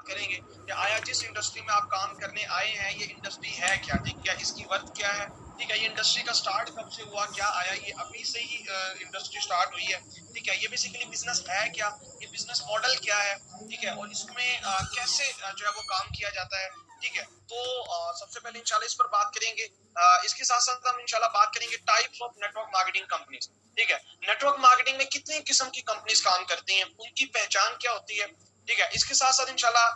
करेंगे कि आया जिस इंडस्ट्री में आप काम करने आए हैं ये इंडस्ट्री है क्या, ठीक है, इसकी वर्थ क्या है, ठीक है, ये इंडस्ट्री का स्टार्ट कब से हुआ, क्या आया ये अभी से ही इंडस्ट्री स्टार्ट हुई है, ठीक है, ये बेसिकली बिजनेस है क्या, ये बिजनेस मॉडल क्या है, ठीक है, और इसमें कैसे जो है वो काम किया जाता है, ठीक है। तो सबसे पहले इंशाल्लाह इस पर बात करेंगे। इसके साथ साथ हम इंशाल्लाह बात करेंगे types of network marketing companies, ठीक है, नेटवर्क मार्केटिंग में कितनी किस्म की कंपनीज काम करती हैं, उनकी पहचान क्या होती है, ठीक है। इसके साथ साथ इंशाल्लाह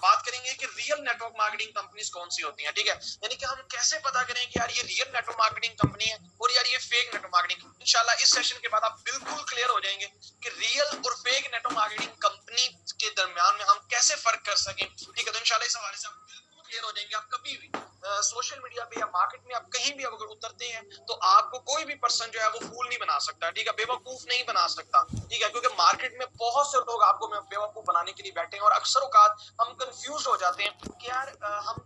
बात करेंगे कि रियल नेटवर्क मार्केटिंग कंपनीज कौन सी होती हैं, ठीक है, यानी कि हम कैसे पता करें कि यार ये रियल नेटवर्क मार्केटिंग कंपनी है और यार ये फेक नेटवर्क मार्केटिंग। इंशाल्लाह इस सेशन के बाद आप बिल्कुल क्लियर हो जाएंगे कि रियल और फेक नेटवर्क मार्केटिंग कंपनी के दरमियान में हम कैसे फर्क कर सकें, ठीक है। तो इंशाल्लाह इस हवाले से आप बिल्कुल क्लियर हो जाएंगे। आप कभी भी सोशल मीडिया पे या मार्केट में आप कहीं भी अगर उतरते हैं तो आपको कोई भी पर्सन जो है वो फूल नहीं बना सकता, ठीक है, बेवकूफ नहीं बना सकता, ठीक है, क्योंकि मार्केट में बहुत से लोग आपको बेवकूफ बनाने के लिए बैठे हैं और अक्सर औकात हम कंफ्यूज हो जाते हैं कि यार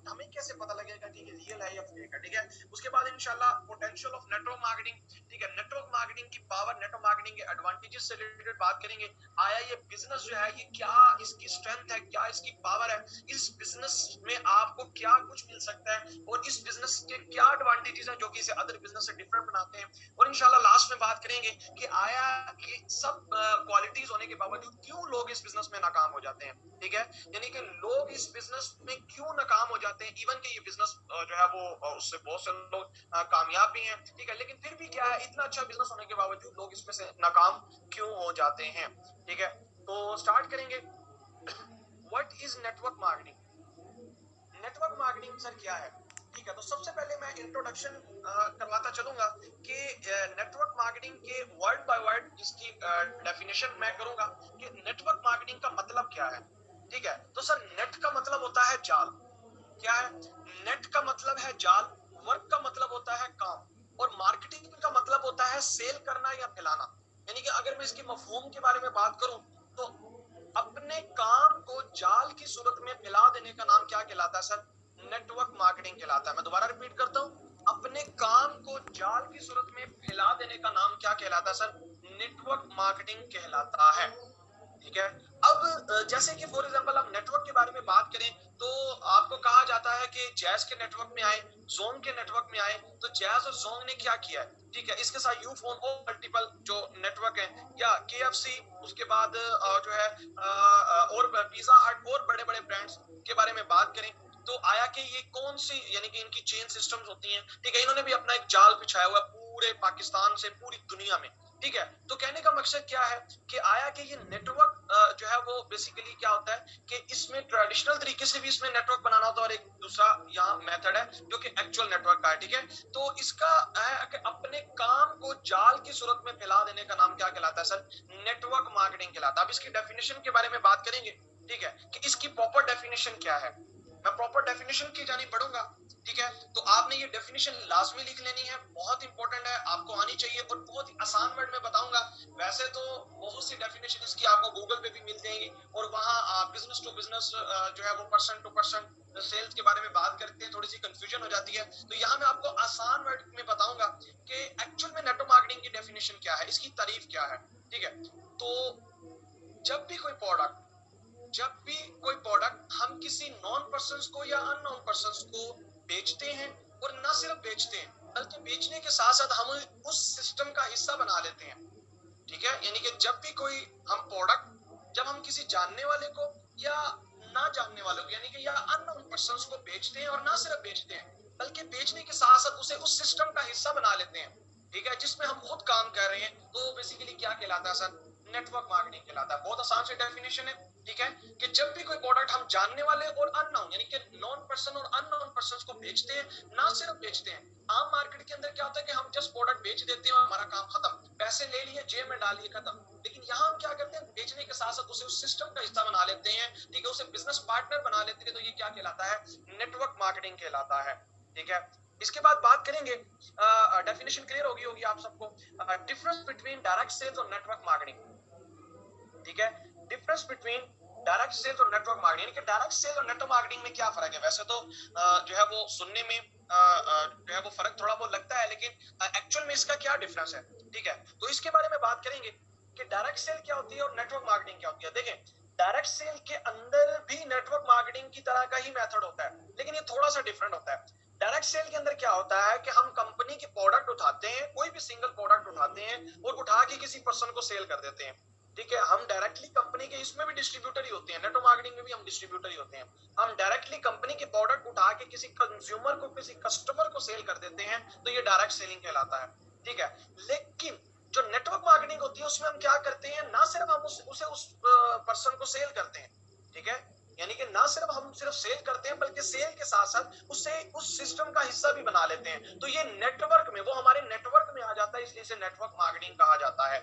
हमें कैसे पता लगेगा कि ये रियल है या फेक है, ठीक है। उसके बाद इंशाल्लाह पोटेंशियल ऑफ नेटवर्क मार्केटिंग, ठीक है, नेटवर्क मार्केटिंग की पावर, नेटवर्क मार्केटिंग के एडवांटेजेस से रिलेटेड बात करेंगे। आया ये बिजनेस जो है ये क्या इसकी स्ट्रेंथ है, क्या इसकी पावर है, इस बिजनेस में आपको क्या कुछ मिल सकता है और इस बिजनेस के क्या एडवांटेजेस हैं जो कि इसे अदर बिजनेस से डिफरेंट बनाते हैं। और इंशाल्लाह लास्ट में बात करेंगे कि आया ये सब क्वालिटीज होने के बावजूद क्यों लोग इस बिजनेस में नाकाम हो जाते हैं, ठीक है, यानी कि लोग इस बिजनेस में क्यों नाकाम हो जाते हैं, इवन कि ये बिजनेस जो है वो उससे बहुत से लोग कामयाब भी हैं, ठीक है, लेकिन फिर भी क्या है इतना अच्छा बिजनेस होने के बावजूद लोग इसमें से नाकाम क्यों हो जाते हैं, ठीक है। तो स्टार्ट करेंगे। What is network marketing? Network marketing sir क्या है, ठीक है। तो सबसे पहले मैं इंट्रोडक्शन करवाता चलूंगा कि नेटवर्क मार्केटिंग के वर्ड बाय वर्ड इसकी डेफिनेशन मैं करूंगा कि नेटवर्क मार्केटिंग का मतलब क्या है, ठीक है। तो सर नेट का मतलब होता है जाल, क्या है, नेट का मतलब है जाल, वर्क का मतलब होता है काम और मार्केटिंग का मतलब होता है सेल करना या फैलाना। यानी कि अगर मैं इसके मफहूम के बारे में बात करूं तो अपने काम को जाल की सूरत में फैला देने का नाम क्या कहलाता है सर? नेटवर्क मार्केटिंग कहलाता है। मैं दोबारा रिपीट करता हूं, अपने काम को जाल की सूरत में फैला देने का नाम क्या कहलाता है सर? नेटवर्क मार्केटिंग कहलाता है, ठीक है। अब जैसे कि फॉर एग्जांपल हम नेटवर्क के बारे में बात करें तो आपको कहा जाता है कि जैज के नेटवर्क में आए, जोंग के नेटवर्क में आए, तो जैज और जोंग ने क्या किया है, ठीक है, इसके साथ यूफोन और मल्टीपल जो नेटवर्क है या केएफसी, उसके बाद जो है और पिज्जा हट और बड़े बड़े ब्रांड्स के बारे में बात करें तो आया कि ये कौन सी यानी कि इनकी चेन सिस्टम्स होती हैं, ठीक है, इन्होंने भी अपना एक जाल बिछाया हुआ है पूरे पाकिस्तान से पूरी दुनिया में, ठीक है। तो कहने का मकसद क्या है कि आया कि ये नेटवर्क जो है वो बेसिकली क्या होता है कि इसमें ट्रेडिशनल तरीके से भी इसमें नेटवर्क बनाना होता है और एक दूसरा यहाँ मेथड है जो कि एक्चुअल नेटवर्क का है, ठीक है। तो इसका है कि अपने काम को जाल की सूरत में फैला देने का नाम क्या कहलाता है सर? नेटवर्क मार्केटिंग कहलाता है। अब इसकी डेफिनेशन के बारे में बात करेंगे, ठीक है, कि इसकी प्रॉपर डेफिनेशन क्या है। मैं प्रॉपर डेफिनेशन की जानी पढ़ूंगा, ठीक है। तो आपने ये डेफिनेशन लाजमी लिख लेनी है, बहुत इंपॉर्टेंट है, आपको आनी चाहिए और बहुत ही आसान वर्ड में बताऊंगा। वैसे तो बहुत सी डेफिनेशन इसकी आपको गूगल पे भी मिल जाएंगी और वहां बिजनेस टू बिजनेस जो है वो पर्सन टू पर्सन सेल्स के बारे में बात करते हैं, थोड़ी सी कंफ्यूजन हो जाती है। तो यहाँ मैं आपको आसान वर्ड में बताऊंगा कि एक्चुअल में नेटवर्क मार्केटिंग की डेफिनेशन क्या है, इसकी तारीफ क्या है, ठीक है। तो जब भी कोई प्रोडक्ट हम किसी नॉन पर्सन को या अननोन पर्सन को बेचते हैं और ना सिर्फ बेचते हैं बल्कि बेचने के साथ साथ हम उस सिस्टम का हिस्सा बना लेते हैं, ठीक है। यानी कि जब भी कोई हम प्रोडक्ट जब हम किसी जानने वाले को या ना जानने वाले को यानी कि या अननोन पर्सन को बेचते हैं और ना सिर्फ बेचते हैं बल्कि बेचने के साथ साथ उसे उस सिस्टम का हिस्सा बना लेते हैं, ठीक है, जिसमें हम खुद काम कर रहे हैं, तो बेसिकली क्या कहलाता है सर? नेटवर्क मार्केटिंग कहलाता है। बहुत आसान सी डेफिनेशन है, ठीक है, कि जब भी कोई प्रोडक्ट हम जानने वाले और अननोन यानी कि नॉन पर्सन और अननोन पर्सन को बेचते हैं, ना सिर्फ बेचते हैं। आम मार्केट के अंदर क्या होता है कि हम जस्ट प्रोडक्ट बेच देते हैं और हमारा काम खत्म, पैसे ले लिए जेब में डाल लिए, खत्म। लेकिन यहाँ हम क्या करते हैं, बेचने के साथ साथ उसे उस सिस्टम का हिस्सा बना लेते हैं, ठीक है, उसे बिजनेस पार्टनर बना लेते हैं। तो ये क्या कहलाता है? नेटवर्क मार्केटिंग कहलाता है, ठीक है। इसके बाद बात करेंगे, डेफिनेशन क्लियर होगी आप सबको। डिफरेंस बिटवीन डायरेक्ट सेल्स और नेटवर्क मार्केटिंग, ठीक है, डिफरेंस बिटवीन डायरेक्ट सेल्स और नेटवर्क मार्केटिंग, यानी कि डायरेक्ट सेल्स और नेटवर्क मार्केटिंग में क्या फर्क है? वैसे तो जो है वो सुनने में जो है वो फर्क थोड़ा बहुत लगता है, लेकिन एक्चुअल में इसका क्या डिफरेंस है, ठीक है। तो इसके बारे में बात करेंगे कि डायरेक्ट सेल क्या होती है और नेटवर्क मार्केटिंग क्या होती है। देखें, डायरेक्ट सेल के अंदर भी नेटवर्क मार्केटिंग की तरह का ही मेथड होता है, लेकिन ये थोड़ा सा डिफरेंट होता है। डायरेक्ट सेल के अंदर क्या होता है कि हम कंपनी की प्रोडक्ट उठाते हैं, कोई भी सिंगल प्रोडक्ट उठाते हैं और उठा के किसी पर्सन को सेल कर देते हैं। ठीक है, हम डायरेक्टली कंपनी के इसमें भी डिस्ट्रीब्यूटर ही होते हैं, नेटवर्क मार्केटिंग में भी हम डिस्ट्रीब्यूटर ही होते हैं। हम डायरेक्टली कंपनी की प्रोडक्ट उठा के किसी कंज्यूमर को, किसी कस्टमर को सेल कर देते हैं, तो ये डायरेक्ट सेलिंग कहलाता है। ठीक है, लेकिन जो नेटवर्क मार्केटिंग होती है उसमें हम क्या करते हैं, ना सिर्फ हम उसे उस पर्सन को सेल करते हैं, ठीक है, यानी कि ना सिर्फ हम सिर्फ सेल करते हैं बल्कि सेल के साथ साथ उससे उस सिस्टम का हिस्सा भी बना लेते हैं। तो ये नेटवर्क में, वो हमारे नेटवर्क में आ जाता है, इसलिए इसे नेटवर्क मार्केटिंग कहा जाता है।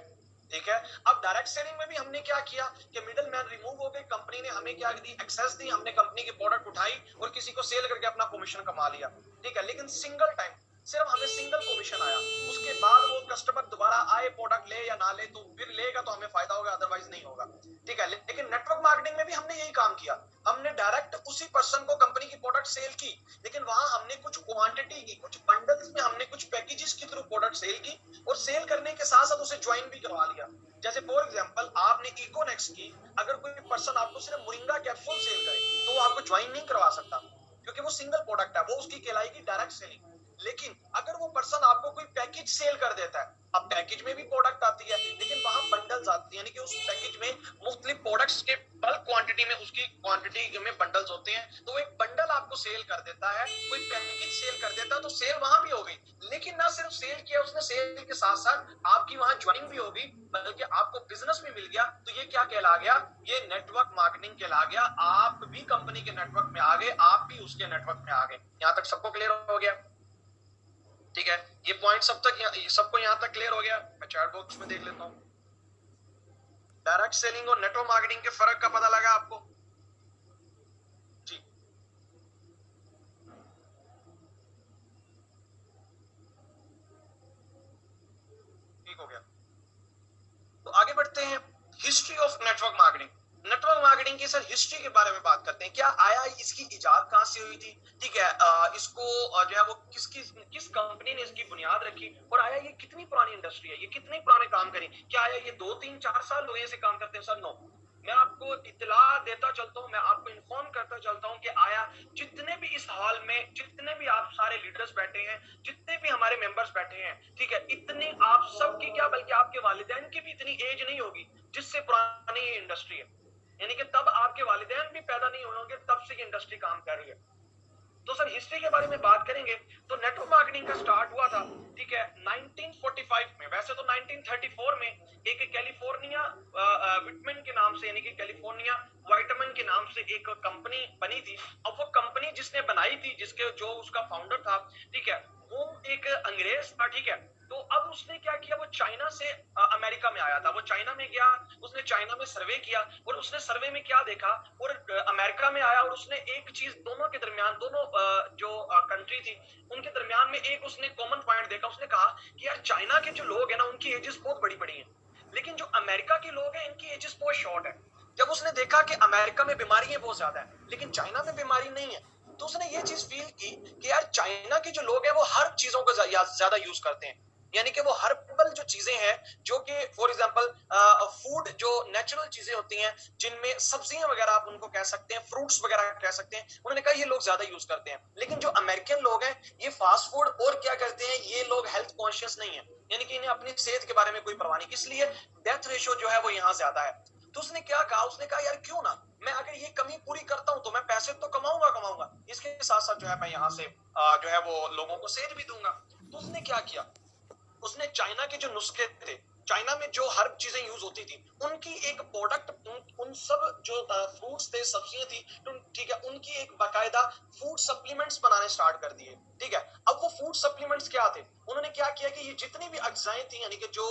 ठीक है, अब डायरेक्ट सेलिंग में भी हमने क्या किया कि मिडिल मैन रिमूव हो गए, कंपनी ने हमें क्या दी, एक्सेस दी, हमने कंपनी की प्रोडक्ट उठाई और किसी को सेल करके अपना कमीशन कमा लिया। ठीक है, लेकिन सिंगल टाइम, सिर्फ हमें सिंगल कमीशन आया, उसके बाद वो कस्टमर दोबारा आए, प्रोडक्ट ले या ना ले, तो फिर लेगा तो हमें फायदा होगा, अदरवाइज नहीं होगा। ठीक है, लेकिन नेटवर्क मार्केटिंग में भी हमने यही काम किया, हमने डायरेक्ट उसी पर्सन को कंपनी की प्रोडक्ट सेल की, लेकिन वहां हमने कुछ क्वांटिटी की, कुछ बंडल्स में हमने कुछ पैकेजेस के थ्रू प्रोडक्ट सेल की, और सेल करने के साथ साथ उसे ज्वाइन भी करवा लिया। जैसे फॉर एग्जांपल आपने इकोनेक्स की, अगर कोई पर्सन आपको सिर्फ मोरिंगा कैप्सूल सेल करे तो वो आपको ज्वाइन नहीं करवा सकता, क्योंकि वो सिंगल प्रोडक्ट है, वो उसकी कहलाएगी डायरेक्ट सेलिंग। लेकिन अगर वो पर्सन आपको कोई पैकेज सेल कर देता है, अब पैकेज में भी प्रोडक्ट आती है, लेकिन वहां बंडल्स आती है, यानी कि उस पैकेज में मुख्तलिफ प्रोडक्ट्स के बल्क क्वांटिटी में, उसकी क्वांटिटी में बंडल्स होते हैं, तो वो एक बंडल आपको सेल कर देता है, कोई पैकेज सेल कर देता है, तो सेल वहां भी हो गई। लेकिन ना सिर्फ सेल किया उसने, सेल के साथ साथ आपकी वहां ज्वाइनिंग भी होगी, बल्कि आपको बिजनेस भी मिल गया। तो ये क्या कहला गया, ये नेटवर्क मार्केटिंग कहला गया। आप भी कंपनी के नेटवर्क में आ गए, आप भी उसके नेटवर्क में आ गए। यहां तक सबको क्लियर हो गया? ठीक है, ये पॉइंट सबको यहां तक क्लियर हो गया? मैं चैट बॉक्स में देख लेता हूं। डायरेक्ट सेलिंग और नेटवर्क मार्केटिंग के फर्क का पता लगा आपको? जी, ठीक हो गया। तो आगे बढ़ते हैं, history of network marketing. Network marketing की सर हिस्ट्री के बारे में बात करते हैं। क्या आया, इसकी इजाद कहां से हुई थी? ठीक है, इसको जो है वो किस कंपनी ने इसकी बुनियाद रखी, और आया ये कितनी पुरानी इंडस्ट्री है, ये कितने पुराने काम करें? क्या आया ये 2-3-4 साल हो गए इसे काम करते हैं? सर नो, मैं आपको इत्तला देता चलता हूं, मैं आपको इन्फॉर्म करता चलता हूं कि आया जितने भी इस हॉल में, जितने भी आप सारे लीडर्स बैठे हैं, जितने भी हमारे मेंबर्स बैठे हैं, ठीक है, इतनी आप सबकी क्या, बल्कि आपके वालिदैन की भी इतनी एज नहीं होगी जिससे पुरानी ये इंडस्ट्री है, यानी कि तब आपके वालिदैन भी पैदा नहीं हुए होंगे, तब से ये इंडस्ट्री काम कर रही है। तो सर हिस्ट्री के बारे में बात करेंगे तो नेटवर्क मार्केटिंग का स्टार्ट हुआ था, ठीक है, 1945 में। वैसे तो 1934 में एक कैलिफोर्निया विटमैन के नाम से, यानी कि कैलिफोर्निया वाइटमैन के नाम से एक कंपनी बनी थी। अब वो कंपनी जिसने बनाई थी, जिसके जो उसका फाउंडर था, ठीक है, वो एक अंग्रेज था। ठीक है, तो अब उसने क्या किया, वो चाइना से अमेरिका में आया था, वो चाइना में गया, उसने चाइना में सर्वे किया, और उसने सर्वे में क्या देखा, और अमेरिका में आया, और उसने एक चीज दोनों के दरमियान, दोनों जो कंट्री थी उनके दरमियान में एक उसने कॉमन पॉइंट देखा। उसने कहा कि यार चाइना के जो लोग हैं ना, उनकी एजेस बहुत बड़ी बड़ी हैं, लेकिन जो अमेरिका के लोग हैं इनकी एजेस बहुत शॉर्ट है। जब उसने देखा कि अमेरिका में बीमारियां बहुत ज्यादा है लेकिन चाइना में बीमारी नहीं है, तो उसने ये चीज फील की कि यार चाइना के जो लोग हैं वो हर चीजों को ज्यादा यूज करते हैं, यानी कि वो हर्बल जो चीजें हैं, जो कि फॉर एग्जांपल फूड, जो नेचुरल चीजें होती हैं, जिनमें सब्जियां वगैरह आप उनको कह सकते हैं, फ्रूट्स वगैरह कह सकते हैं, उन्होंने कहा ये लोग ज्यादा यूज करते हैं। लेकिन जो अमेरिकन लोग हैं ये फास्ट फूड और क्या करते हैं, ये लोग हेल्थ कॉन्शियस नहीं है, यानी कि इन्हें अपनी सेहत के बारे में कोई परवाह नहीं, इसलिए डेथ रेशियो जो है वो यहाँ ज्यादा है। तो उसने क्या कहा, उसने कहा यार क्यों ना मैं अगर ये कमी पूरी करता हूं तो मैं पैसे तो कमाऊंगा, इसके साथ साथ जो है मैं यहाँ से जो है वो लोगों को सेहत भी दूंगा। तो उसने क्या किया, उसने चाइना के जो नुस्खे थे, चाइना में जो हर्ब चीजें यूज होती थी, उनकी एक प्रोडक्ट, उन सब जो फ्रूट्स थे, सब्जियां थी, ठीक है, उनकी एक बाकायदा फूड सप्लीमेंट्स बनाने स्टार्ट कर दिए। ठीक है, अब वो फूड सप्लीमेंट्स क्या थे, उन्होंने क्या किया कि ये जितनी भी अज्जाएं थी, यानी कि जो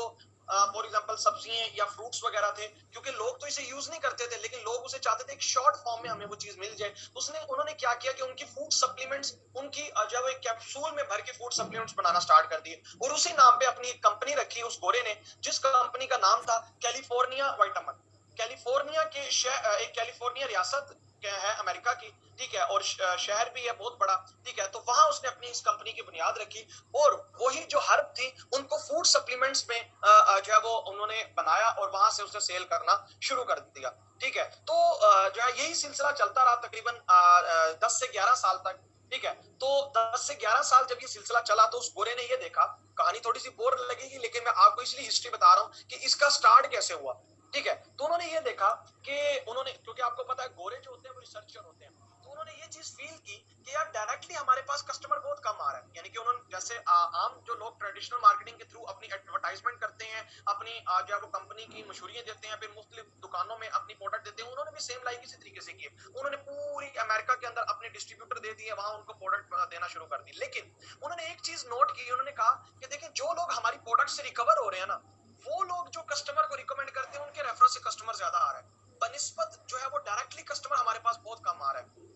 फॉर एग्जांपल सब्जियां या फ्रूट्स वगैरह थे, क्योंकि लोग तो इसे यूज नहीं करते थे लेकिन लोग उसे चाहते थे एक शॉर्ट फॉर्म में हमें वो चीज मिल जाए, उन्होंने क्या किया कि उनकी फूड सप्लीमेंट्स, उनकी जब एक कैप्सूल में भर के फूड सप्लीमेंट्स बनाना स्टार्ट कर दिए, और उसी नाम पे अपनी एक कंपनी रखी उस गोरे ने, जिस कंपनी का नाम था कैलिफोर्निया वाइटमन। कैलिफोर्निया के एक कैलिफोर्निया रियासत है अमेरिका की, ठीक है, और शहर भी है बहुत बड़ा, ठीक है, तो वहां उसने अपनी इस कंपनी की बुनियाद रखी और वही जो हर्ब थी उनको फूड सप्लीमेंट्स में जो है वो उन्होंने बनाया और वहां से उसने सेल करना शुरू कर दिया, ठीक है। तो जो है यही सिलसिला चलता रहा तकरीबन 10 से 11 साल तक, ठीक है। तो 10 से 11 साल जब ये सिलसिला चला तो उस गोरे ने ये देखा, कहानी थोड़ी सी बोर लगेगी लेकिन मैं आपको इसलिए हिस्ट्री बता रहा हूं कि इसका स्टार्ट कैसे हुआ, ठीक है। तो उन्होंने ये देखा कि उन्होंने, क्योंकि आपको पता है गोरे जो होते हैं वो रिसर्चर होते हैं, तो उन्होंने ये चीज फील की कि यार डायरेक्टली हमारे पास कस्टमर बहुत कम आ रहा है, यानी कि उन्होंने जैसे आम जो लोग ट्रेडिशनल मार्केटिंग के थ्रू अपनी एडवर्टाइजमेंट करते हैं, अपनी जो है वो कंपनी की मशहूरियत देते हैं, फिर मुख्तलिफ दुकानों में अपनी प्रोडक्ट देते हैं, उन्होंने भी सेम लाइक इसी तरीके से किए। उन्होंने पूरी अमेरिका के अंदर अपने डिस्ट्रीब्यूटर दे दिए, वहां उनको प्रोडक्ट देना शुरू कर दी। लेकिन उन्होंने एक चीज नोट की, उन्होंने कहा कि देखिए जो लोग हमारी प्रोडक्ट से रिकवर हो रहे हैं ना, वो लोग जो कस्टमर को रिकमेंड करते हैं उनके रेफरेंस से कस्टमर ज्यादा आ रहा है, बनिस्बत जो है वो डायरेक्टली कस्टमर हमारे पास बहुत कम आ रहा है,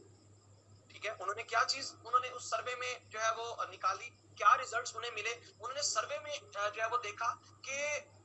ठीक है। उन्होंने क्या चीज उन्होंने उस सर्वे में जो है वो निकाली, क्या रिजल्ट्स उन्हें मिले, उन्होंने सर्वे में जो है वो देखा कि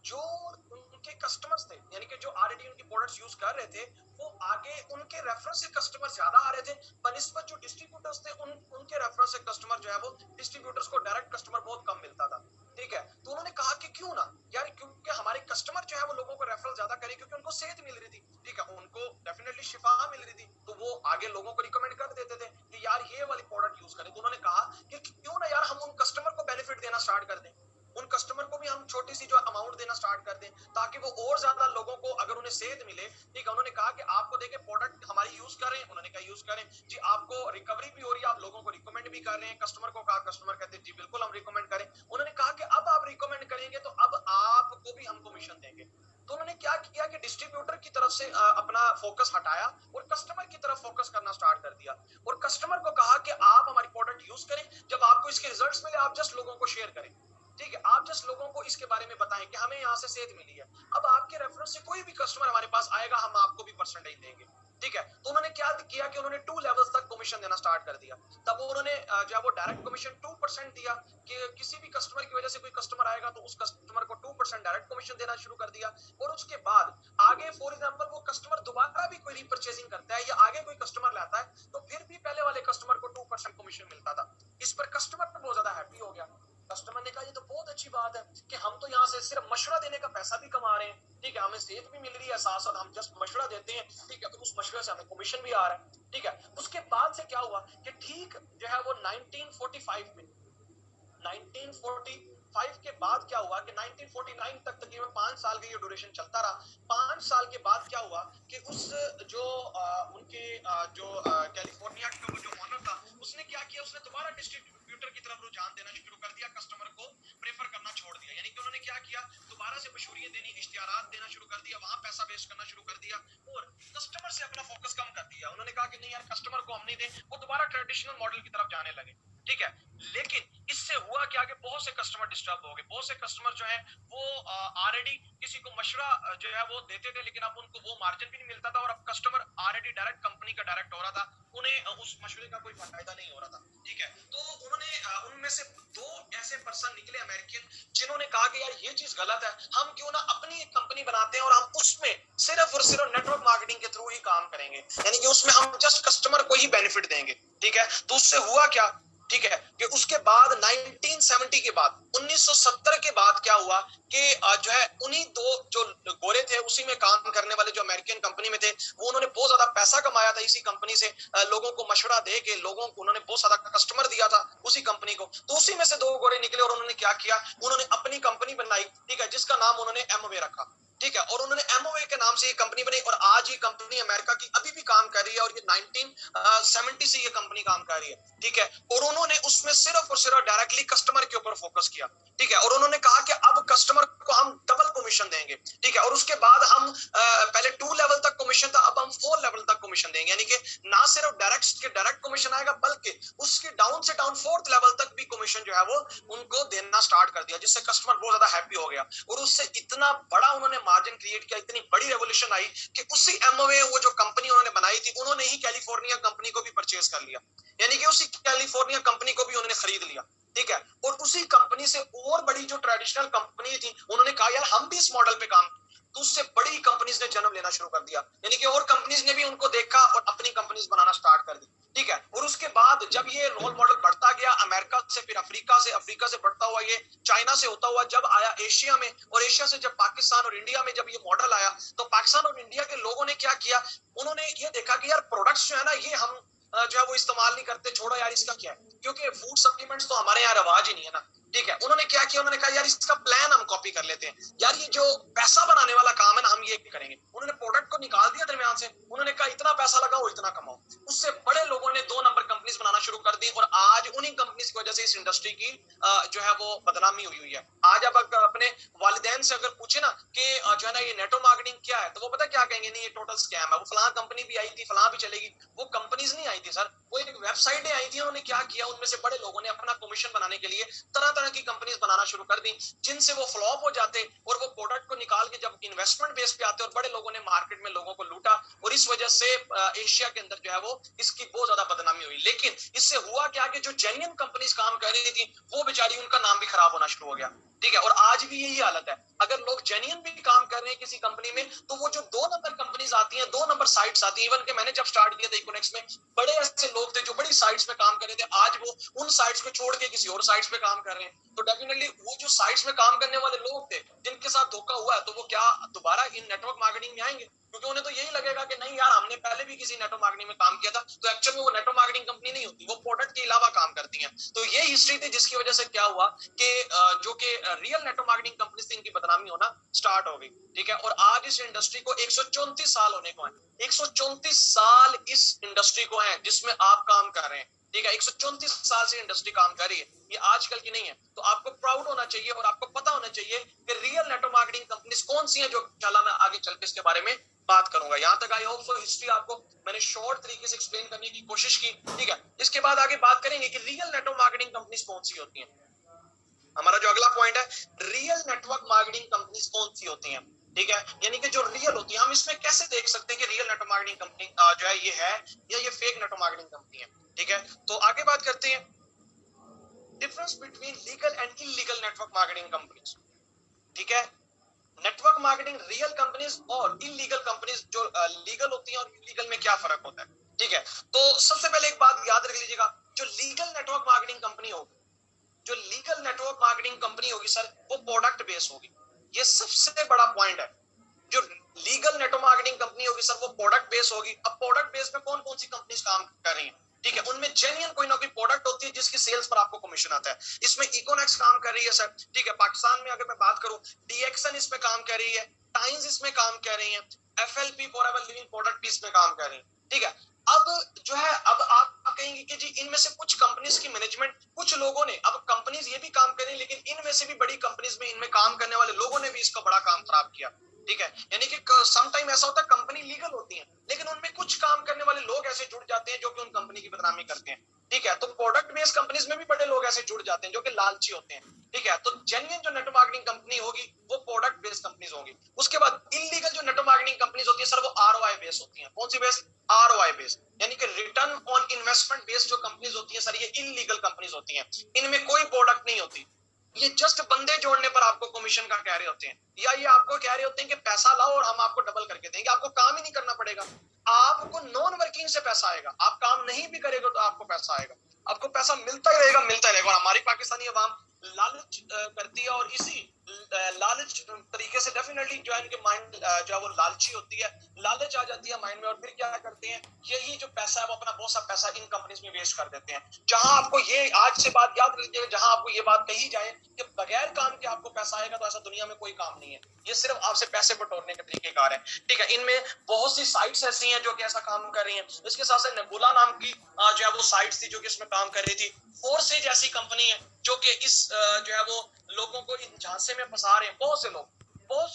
जो उनके कस्टमर्स थे, यानी कि जो ऑलरेडी उनकी प्रोडक्ट्स यूज कर रहे थे, वो आगे उनके रेफरेंस से कस्टमर ज्यादा आ रहे थे, बनिस्बत जो डिस्ट्रीब्यूटर्स थे उनके रेफरेंस से कस्टमर जो है वो डिस्ट्रीब्यूटर्स को डायरेक्ट कस्टमर बहुत कम मिलता था, ठीक है। तो उन्होंने कहा कि क्यों ना यार, क्योंकि हमारे कस्टमर जो है वो लोगों को रेफरल ज्यादा करे, क्योंकि उनको सेहत मिल रही थी, ठीक है, उनको डेफिनेटली शिफा मिल रही थी, तो वो आगे लोगों को रिकमेंड कर देते थे कि यार ये वाली प्रोडक्ट यूज करें। तो उन्होंने कहा कि क्यों ना यार हम उन कस्टमर को बेनिफिट देना स्टार्ट कर दें, उन कस्टमर को भी हम छोटी सी जो अमाउंट देना स्टार्ट कर दें, ताकि वो और ज्यादा लोगों को अगर उन्हें सेहत मिले, ठीक है। उन्होंने कहा कि आपको देखे प्रोडक्ट हमारी यूज करें, उन्होंने कहा यूज करें जी, आपको रिकवरी भी हो रही है, आप लोगों को रिकमेंड भी कर रहे हैं, कस्टमर को कहा, कस्टमर कहते हैं जी बिल्कुल हम रिकमेंड करें। उन्होंने कहा कि अब आप रिकमेंड करेंगे तो अब आपको भी हम कमीशन देंगे। तो उन्होंने क्या किया कि डिस्ट्रीब्यूटर की तरफ से अपना फोकस हटाया और कस्टमर की तरफ फोकस करना स्टार्ट कर दिया, और कस्टमर को कहा कि आप हमारी प्रोडक्ट यूज करें, जब आपको इसके रिजल्ट्स मिले आप जस्ट लोगों को शेयर करें, ठीक है, आप जस्ट लोगों को इसके बारे में बताएं कि हमें यहाँ से सेहत मिली है, अब आपके रेफरेंस से कोई भी कस्टमर हमारे पास आएगा हम आपको भी परसेंटेज देंगे, ठीक है। तो उन्होंने क्या किया कि उन्होंने 2 लेवल्स तक कमीशन देना स्टार्ट कर दिया। तब उन्होंने जो है वो डायरेक्ट कमीशन 2% दिया कि किसी भी कस्टमर की वजह से कोई कस्टमर आएगा तो उस कस्टमर को 2% डायरेक्ट कमीशन देना शुरू कर दिया, और उसके बाद आगे फॉर एग्जांपल वो कस्टमर दोबारा भी कोई रीपरचेजिंग करता है या आगे कोई कस्टमर लाता है तो फिर भी पहले वाले कस्टमर को 2% कमीशन मिलता था। इस पर कस्टमर बहुत ज्यादा हैप्पी हो गया। कस्टमर ने कहा ये तो बहुत अच्छी बात है कि हम तो यहाँ से सिर्फ मशवरा देने का पैसा भी कमा रहे हैं, ठीक है, हमें सेहत भी मिल रही है, साथ साथ हम जस्ट मशवरा देते हैं, ठीक है, तो उस मशवरे से हमें कमीशन भी आ रहा है, ठीक है। उसके बाद से क्या हुआ कि ठीक जो है वो 1945 में 1945 के बाद क्या हुआ कि 1949 तक तकरीबन 5 साल का ये ड्यूरेशन चलता रहा। 5 साल के बाद क्या हुआ कि उस जो उनके जो कैलिफोर्निया का वो जो ओनर था उसने क्या किया, उसने दोबारा डिस्ट्रीब्यूटर की तरफ रुझान देना शुरू कर दिया, कस्टमर को प्रेफर करना छोड़ दिया, यानी कि उन्होंने क्या किया, दोबारा से मशहूरियत देनी, इश्तिहारात देना शुरू कर दिया, वहां पैसा वेस्ट करना शुरू कर दिया और कस्टमर से अपना फोकस कम कर दिया। उन्होंने कहा कि नहीं यार कस्टमर को हम नहीं दें, वो दोबारा ट्रेडिशनल मॉडल की तरफ जाने लगे, ठीक है। लेकिन इससे हुआ क्या कि बहुत से कस्टमर डिस्टर्ब हो गए, बहुत से कस्टमर जो है वो ऑलरेडी किसी को मशवरा जो है वो देते थे लेकिन अब उनको वो मार्जिन भी नहीं मिलता था, और अब कस्टमर ऑलरेडी डायरेक्ट कंपनी का डायरेक्ट हो रहा था, उन्हें उस मशवरे का कोई फायदा नहीं हो रहा था, ठीक है। तो उन्होंने उनमें से 2 ऐसे पर्सन निकले अमेरिकन जिन्होंने कहा कि यार ये चीज गलत है, हम क्यों ना अपनी एक कंपनी बनाते हैं और हम उसमें सिर्फ और सिर्फ नेटवर्क मार्केटिंग के थ्रू ही काम करेंगे, यानी कि उसमें हम जस्ट कस्टमर को ही बेनिफिट देंगे, ठीक है। तो उससे हुआ क्या, ठीक है, कि उसके बाद 1970 के बाद 1970 के बाद क्या हुआ कि जो है उन्हीं 2 जो गोरे थे उसी में काम करने वाले जो अमेरिकन कंपनी में थे, वो उन्होंने बहुत ज्यादा पैसा कमाया था इसी कंपनी से, लोगों को मशवरा दे के लोगों को उन्होंने बहुत ज्यादा कस्टमर दिया था उसी कंपनी को। तो उसी में से 2 गोरे निकले और उन्होंने क्या किया, उन्होंने अपनी कंपनी बनाई, ठीक है, जिसका नाम उन्होंने एमवे रखा, ठीक है, और उन्होंने एमओए के नाम से ये कंपनी बनी और आज ये कंपनी अमेरिका की अभी भी काम कर रही है और ये 1970 से ये कंपनी काम कर रही है, ठीक है। और उन्होंने उसमें सिर्फ और सिर्फ डायरेक्टली कस्टमर के ऊपर फोकस किया, ठीक है, और उन्होंने कहा कि अब कस्टमर को हम डबल कमीशन देंगे, ठीक है, और उसके बाद हम पहले 2 लेवल तक कमीशन था, अब हम 4 लेवल तक कमीशन देंगे, यानी कि ना सिर्फ डायरेक्ट कमीशन आएगा बल्कि उसके डाउन से डाउन 4th लेवल तक भी कमीशन जो है वो उनको देना स्टार्ट कर दिया, जिससे कस्टमर बहुत ज्यादा हैप्पी हो गया और उससे इतना बड़ा उन्होंने मार्जिन क्रिएट किया, इतनी बड़ी रेवोल्यूशन आई कि उसी एमवे वो जो कंपनी उन्होंने बनाई थी उन्होंने ही कैलिफोर्निया कंपनी को भी परचेज कर लिया, यानी कि उसी कैलिफोर्निया कंपनी को भी उन्होंने खरीद लिया, ठीक है। और उसी कंपनी से और बड़ी जो ट्रेडिशनल कंपनी थी उन्होंने कहा यार हम भी इस मॉडल पे काम तो उससे बड़ी कंपनीज ने जन्म लेना शुरू कर दिया, यानी कि और कंपनीज ने भी उनको देखा और अपनी कंपनीज बनाना स्टार्ट कर दी, ठीक है। और उसके बाद जब ये रोल मॉडल बढ़ता गया अमेरिका से, फिर अफ्रीका से बढ़ता हुआ ये चाइना से होता हुआ जब आया एशिया में, और एशिया से जब पाकिस्तान और इंडिया में जब ये मॉडल आया, तो पाकिस्तान और इंडिया के लोगों ने क्या किया, उन्होंने ये देखा कि यार प्रोडक्ट्स जो है ना ये हम जो है वो इस्तेमाल नहीं करते, छोड़ो यार इसका क्या है, क्योंकि फूड सप्लीमेंट्स तो हमारे यहाँ रवाज ही नहीं है ना, ठीक है। उन्होंने क्या किया, उन्होंने कहा यार इसका प्लान हम कॉपी कर लेते हैं, यार ये जो पैसा बनाने वाला काम है ना हम ये करेंगे। उन्होंने प्रोडक्ट को निकाल दिया दरमियान से, उन्होंने कहा इतना पैसा लगाओ इतना कमाओ। उससे बड़े लोगों ने 2 नंबर कंपनीज बनाना शुरू कर दी, और आज उन्हीं कंपनीज की वजह से इस इंडस्ट्री की जो है वो बदनामी हुई हुई है। आज आप अपने वालिदैन से अगर पूछे ना कि जो है ना ये नेटो मार्केटिंग क्या है, तो वो पता क्या कहेंगे, नहीं ये टोटल स्कैम है, वो फलां कंपनी भी आई थी, फलां भी चलेगी। वो कंपनीज नहीं आई थी सर, वो एक वेबसाइटें आई थी, उन्होंने क्या किया, उनमें से बड़े लोगों ने अपना कमीशन बनाने के लिए तरह तरह की कंपनीज बनाना शुरू कर दी, जिनसे वो फ्लॉप हो जाते और वो प्रोडक्ट को निकाल के जब इन्वेस्टमेंट बेस पे आते, और बड़े लोगों ने मार्केट में लोगों को लूटा, और इस वजह से एशिया के अंदर जो है वो इसकी बहुत ज्यादा बदनामी हुई। लेकिन इससे हुआ क्या कि जो जेन्युइन कंपनीज काम कर रही थी वो बेचारी उनका नाम भी खराब होना शुरू हो गया, ठीक है। और आज भी यही हालत है, अगर लोग जेन्युइन भी काम कर रहे हैं किसी कंपनी में, तो वो जो 2 नंबर कंपनीज आती हैं, 2 नंबर साइट्स आती हैं, इवन के मैंने जब स्टार्ट किया था इकोनेक्स में, बड़े ऐसे लोग थे जो बड़ी साइट्स पे काम कर रहे थे, आज वो उन साइट्स को छोड़ के किसी और साइट्स पे काम कर रहे हैं। तो डेफिनेटली वो जो साइट्स में काम करने वाले लोग थे जिनके साथ धोखा हुआ है, तो वो क्या दोबारा इन नेटवर्क मार्केटिंग में आएंगे? क्योंकि उन्हें तो यही लगेगा कि नहीं यार हमने पहले भी किसी नेटवर्क मार्केटिंग में काम किया था, तो एक्चुअल में वो नेटवर्क मार्केटिंग कंपनी नहीं होती, वो प्रोडक्ट के अलावा काम करती हैं। तो ये हिस्ट्री थी जिसकी वजह से क्या हुआ कि जो कि रियल नेटवर्क मार्केटिंग कंपनी थी इनकी बदनामी होना स्टार्ट हो गई, ठीक है। और आज इस इंडस्ट्री को 134 साल होने को है, 134 साल इस इंडस्ट्री को है जिसमें आप काम कर रहे हैं, ठीक है। 134 साल से इंडस्ट्री काम कर रही है, ये आजकल की नहीं है। तो आपको प्राउड होना चाहिए और आपको पता होना चाहिए कि रियल नेटवर्क मार्केटिंग कंपनीज कौन सी हैं, जो इंशाल्लाह मैं आगे चल के इसके बारे में बात करूंगा। यहां तक आई होप सो हिस्ट्री आपको मैंने शॉर्ट तरीके से एक्सप्लेन करने की कोशिश की, ठीक है। इसके बाद आगे बात करेंगे कि रियल नेटवर्क मार्केटिंग कंपनीज कौन सी होती हैं। हमारा जो अगला पॉइंट है, रियल नेटवर्क मार्केटिंग कंपनीज कौन सी होती हैं, ठीक है। यानी कि जो रियल होती है, हम इसमें कैसे देख सकते हैं कि रियल नेटवर्क मार्केटिंग कंपनी जो है ये है या ये फेक नेटवर्क मार्केटिंग कंपनी है, ठीक है। तो आगे बात करते हैं difference between legal and illegal network marketing companies, ठीक है। नेटवर्क मार्केटिंग रियल कंपनीज और इलीगल कंपनीज, जो लीगल होती हैं और इलीगल में क्या फर्क होता है, ठीक है। तो सबसे पहले एक बात याद रख लीजिएगा, जो लीगल नेटवर्क मार्केटिंग कंपनी होगी, जो लीगल नेटवर्क मार्केटिंग कंपनी होगी सर, वो प्रोडक्ट बेस होगी, ये सबसे बड़ा पॉइंट है। जो लीगल नेटवर्क मार्केटिंग कंपनी होगी सर, वो प्रोडक्ट बेस होगी। अब प्रोडक्ट बेस में कौन कौन सी कंपनीज काम कर रही हैं, ठीक है। उनमें जेन्युइन कोई ना कोई प्रोडक्ट होती है जिसकी सेल्स पर आपको कमीशन आता है। इसमें इकोनेक्स काम कर रही है सर, ठीक है। पाकिस्तान में अगर मैं बात करूं, डीएक्सन इसमें काम कर रही है, टाइम्स इसमें काम कर रही है, एफएलपी फॉरएवर लिविंग प्रोडक्ट भी इसमें काम कर रही है, ठीक है। अब जो है, अब आप कहेंगे कि जी इनमें से कुछ कंपनीज की मैनेजमेंट, कुछ लोगों ने, अब कंपनीज ये भी काम कर रही है, लेकिन इनमें से भी बड़ी कंपनीज में इनमें काम करने वाले लोगों ने भी इसका बड़ा काम खराब किया, ठीक है। यानी कि सम टाइम ऐसा होता है कंपनी लीगल होती है, लेकिन उनमें कुछ काम करने वाले लोग ऐसे जुड़ जाते हैं जो कि उन कंपनी की बदनामी करते हैं, ठीक है। तो प्रोडक्ट बेस्ड कंपनीज में भी बड़े लोग ऐसे जुड़ जाते हैं जो कि लालची होते हैं, ठीक है। तो जेन्युइन जो नेटवर्क मार्केटिंग कंपनी होगी वो प्रोडक्ट बेस्ड कंपनीज होगी। उसके बाद इलीगल जो नेटवर्क मार्केटिंग कंपनीज होती है सर, वो आरओआई बेस्ड होती है। कौन सी बेस्ड? आरओआई बेस्ड, यानी कि रिटर्न ऑन इन्वेस्टमेंट बेस्ड जो कंपनीज होती है सर, ये इलीगल कंपनीज होती हैं। इनमें कोई प्रोडक्ट नहीं होती, ये जस्ट बंदे जोड़ने पर आपको कमीशन का कह रहे होते हैं, या ये आपको कह रहे होते हैं कि पैसा लाओ और हम आपको डबल करके देंगे, आपको काम ही नहीं करना पड़ेगा, आपको नॉन वर्किंग से पैसा आएगा, आप काम नहीं भी करेगा तो आपको पैसा आएगा, आपको पैसा मिलता ही रहेगा, मिलता ही रहेगा। और हमारी पाकिस्तानी अवाम लालच करती है, और इसी लालच तरीके से डेफिनेटली जो है इनके माइंड जो है वो लालची होती है, लालच आ जाती है माइंड में, और फिर क्या करते हैं, यही जो पैसा है वो अपना बहुत सा पैसा इन कंपनीज में वेस्ट कर देते हैं। जहां आपको ये आज से बात याद रखिएगा, जहां आपको ये बात कही जाए कि बगैर काम के आपको पैसा आएगा, तो ऐसा दुनिया में कोई काम नहीं है, ये सिर्फ आपसे पैसे बटोरने के तरीकेकार है, ठीक है। इनमें बहुत सी साइट्स ऐसी हैं जो कि ऐसा काम कर रही हैं। इसके साथ साथ नेबुला नाम की जो है वो साइट्स थी जो कि इसमें काम कर रही थी। फोर्सेज ऐसी कंपनी है जो कि इस जो है वो लोगों को इन झांसे में फंसा रहे हैं। बहुत से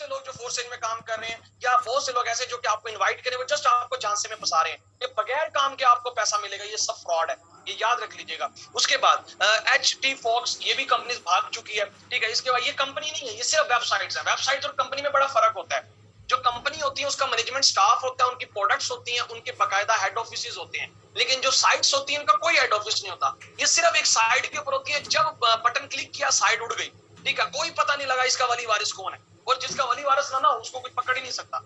लोग जो फोर्सेज में काम कर रहे हैं, या बहुत से लोग ऐसे जो कि आपको इनवाइट करें, वो जस्ट आपको झांसे में फंसा रहे हैं, ये बगैर काम के आपको पैसा मिलेगा, ये सब फ्रॉड है, ये याद रख लीजिएगा। उसके बाद HT Fox, ये भी कंपनी भाग चुकी है, ठीक है। इसके बाद ये कंपनी नहीं है, ये सिर्फ वेबसाइट्स है। वेबसाइट और कंपनी में बड़ा फर्क होता है। जो कंपनी होती है उसका मैनेजमेंट स्टाफ होता है, उनकी प्रोडक्ट्स होती हैं, उनके बाकायदा हेड ऑफिस होते हैं, लेकिन जो साइट्स होती हैं उनका कोई हेड ऑफिस नहीं होता, ये सिर्फ एक साइट के ऊपर होती है। जब बटन क्लिक किया साइट उड़ गई, ठीक है, कोई पता नहीं लगा इसका वाली वारिस कौन है, और जिसका वली वारिस ना हो उसको कोई पकड़ ही नहीं सकता,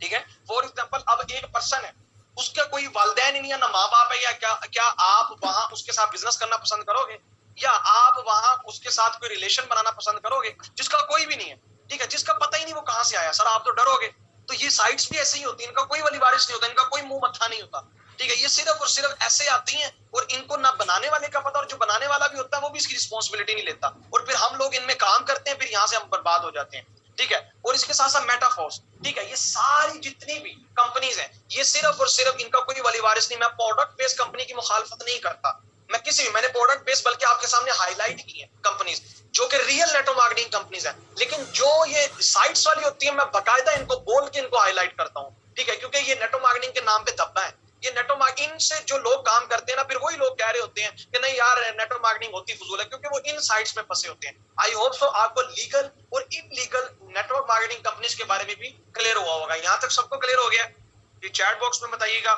ठीक है। फॉर एग्जाम्पल, अब एक पर्सन है, उसका कोई वालिदैन ही नहीं है, ना माँ बाप है, या क्या आप वहां उसके साथ बिजनेस करना पसंद करोगे, या आप वहां उसके साथ कोई रिलेशन बनाना पसंद करोगे जिसका कोई भी नहीं है, ठीक है, जिसका पता ही नहीं वो कहां से आया, सर आप तो डरोगे। तो ये साइट्स भी ऐसे ही होती है, इनका कोई वली वारिस नहीं होता, इनका कोई मुंह मत्था नहीं होता, ठीक है, ये सिर्फ और सिर्फ ऐसे आती हैं और इनको ना बनाने वाले का पता, और जो बनाने वाला भी होता है वो भी इसकी रिस्पॉन्सिबिलिटी नहीं लेता, और फिर हम लोग इनमें काम करते हैं, फिर यहाँ से हम बर्बाद हो जाते हैं, ठीक है। और इसके साथ साथ मेटाफोर्स, ठीक है, ये सारी जितनी भी कंपनीज हैं, ये सिर्फ और सिर्फ इनका कोई वली वारिस नहीं। मैं प्रोडक्ट बेस्ड कंपनी की मुखालफत नहीं करता, मैं किसी भी, मैंने प्रोडक्ट बेस्ड बल्कि आपके सामने हाईलाइट की है कंपनीज जो कि रियल नेटवर्क मार्केटिंग कंपनीज हैं, लेकिन जो ये साइट्स वाली होती है, मैं बकायदा इनको बोल के इनको हाईलाइट करता हूँ, ठीक है, क्योंकि ये नेटवर्क मार्केटिंग के नाम पे धब्बा है। ये नेटवर्क मार्केटिंग से जो लोग काम करते हैं ना, फिर वही लोग कह रहे होते हैं कि नहीं यार नेटवर्क मार्केटिंग होती फजूल है, क्योंकि वो इन साइट्स में फंसे होते हैं। आई होप सो आपको लीगल और इलीगल नेटवर्क मार्केटिंग कंपनीज के बारे में भी क्लियर हुआ होगा। यहाँ तक सबको क्लियर हो गया? ये चैट बॉक्स में बताइएगा,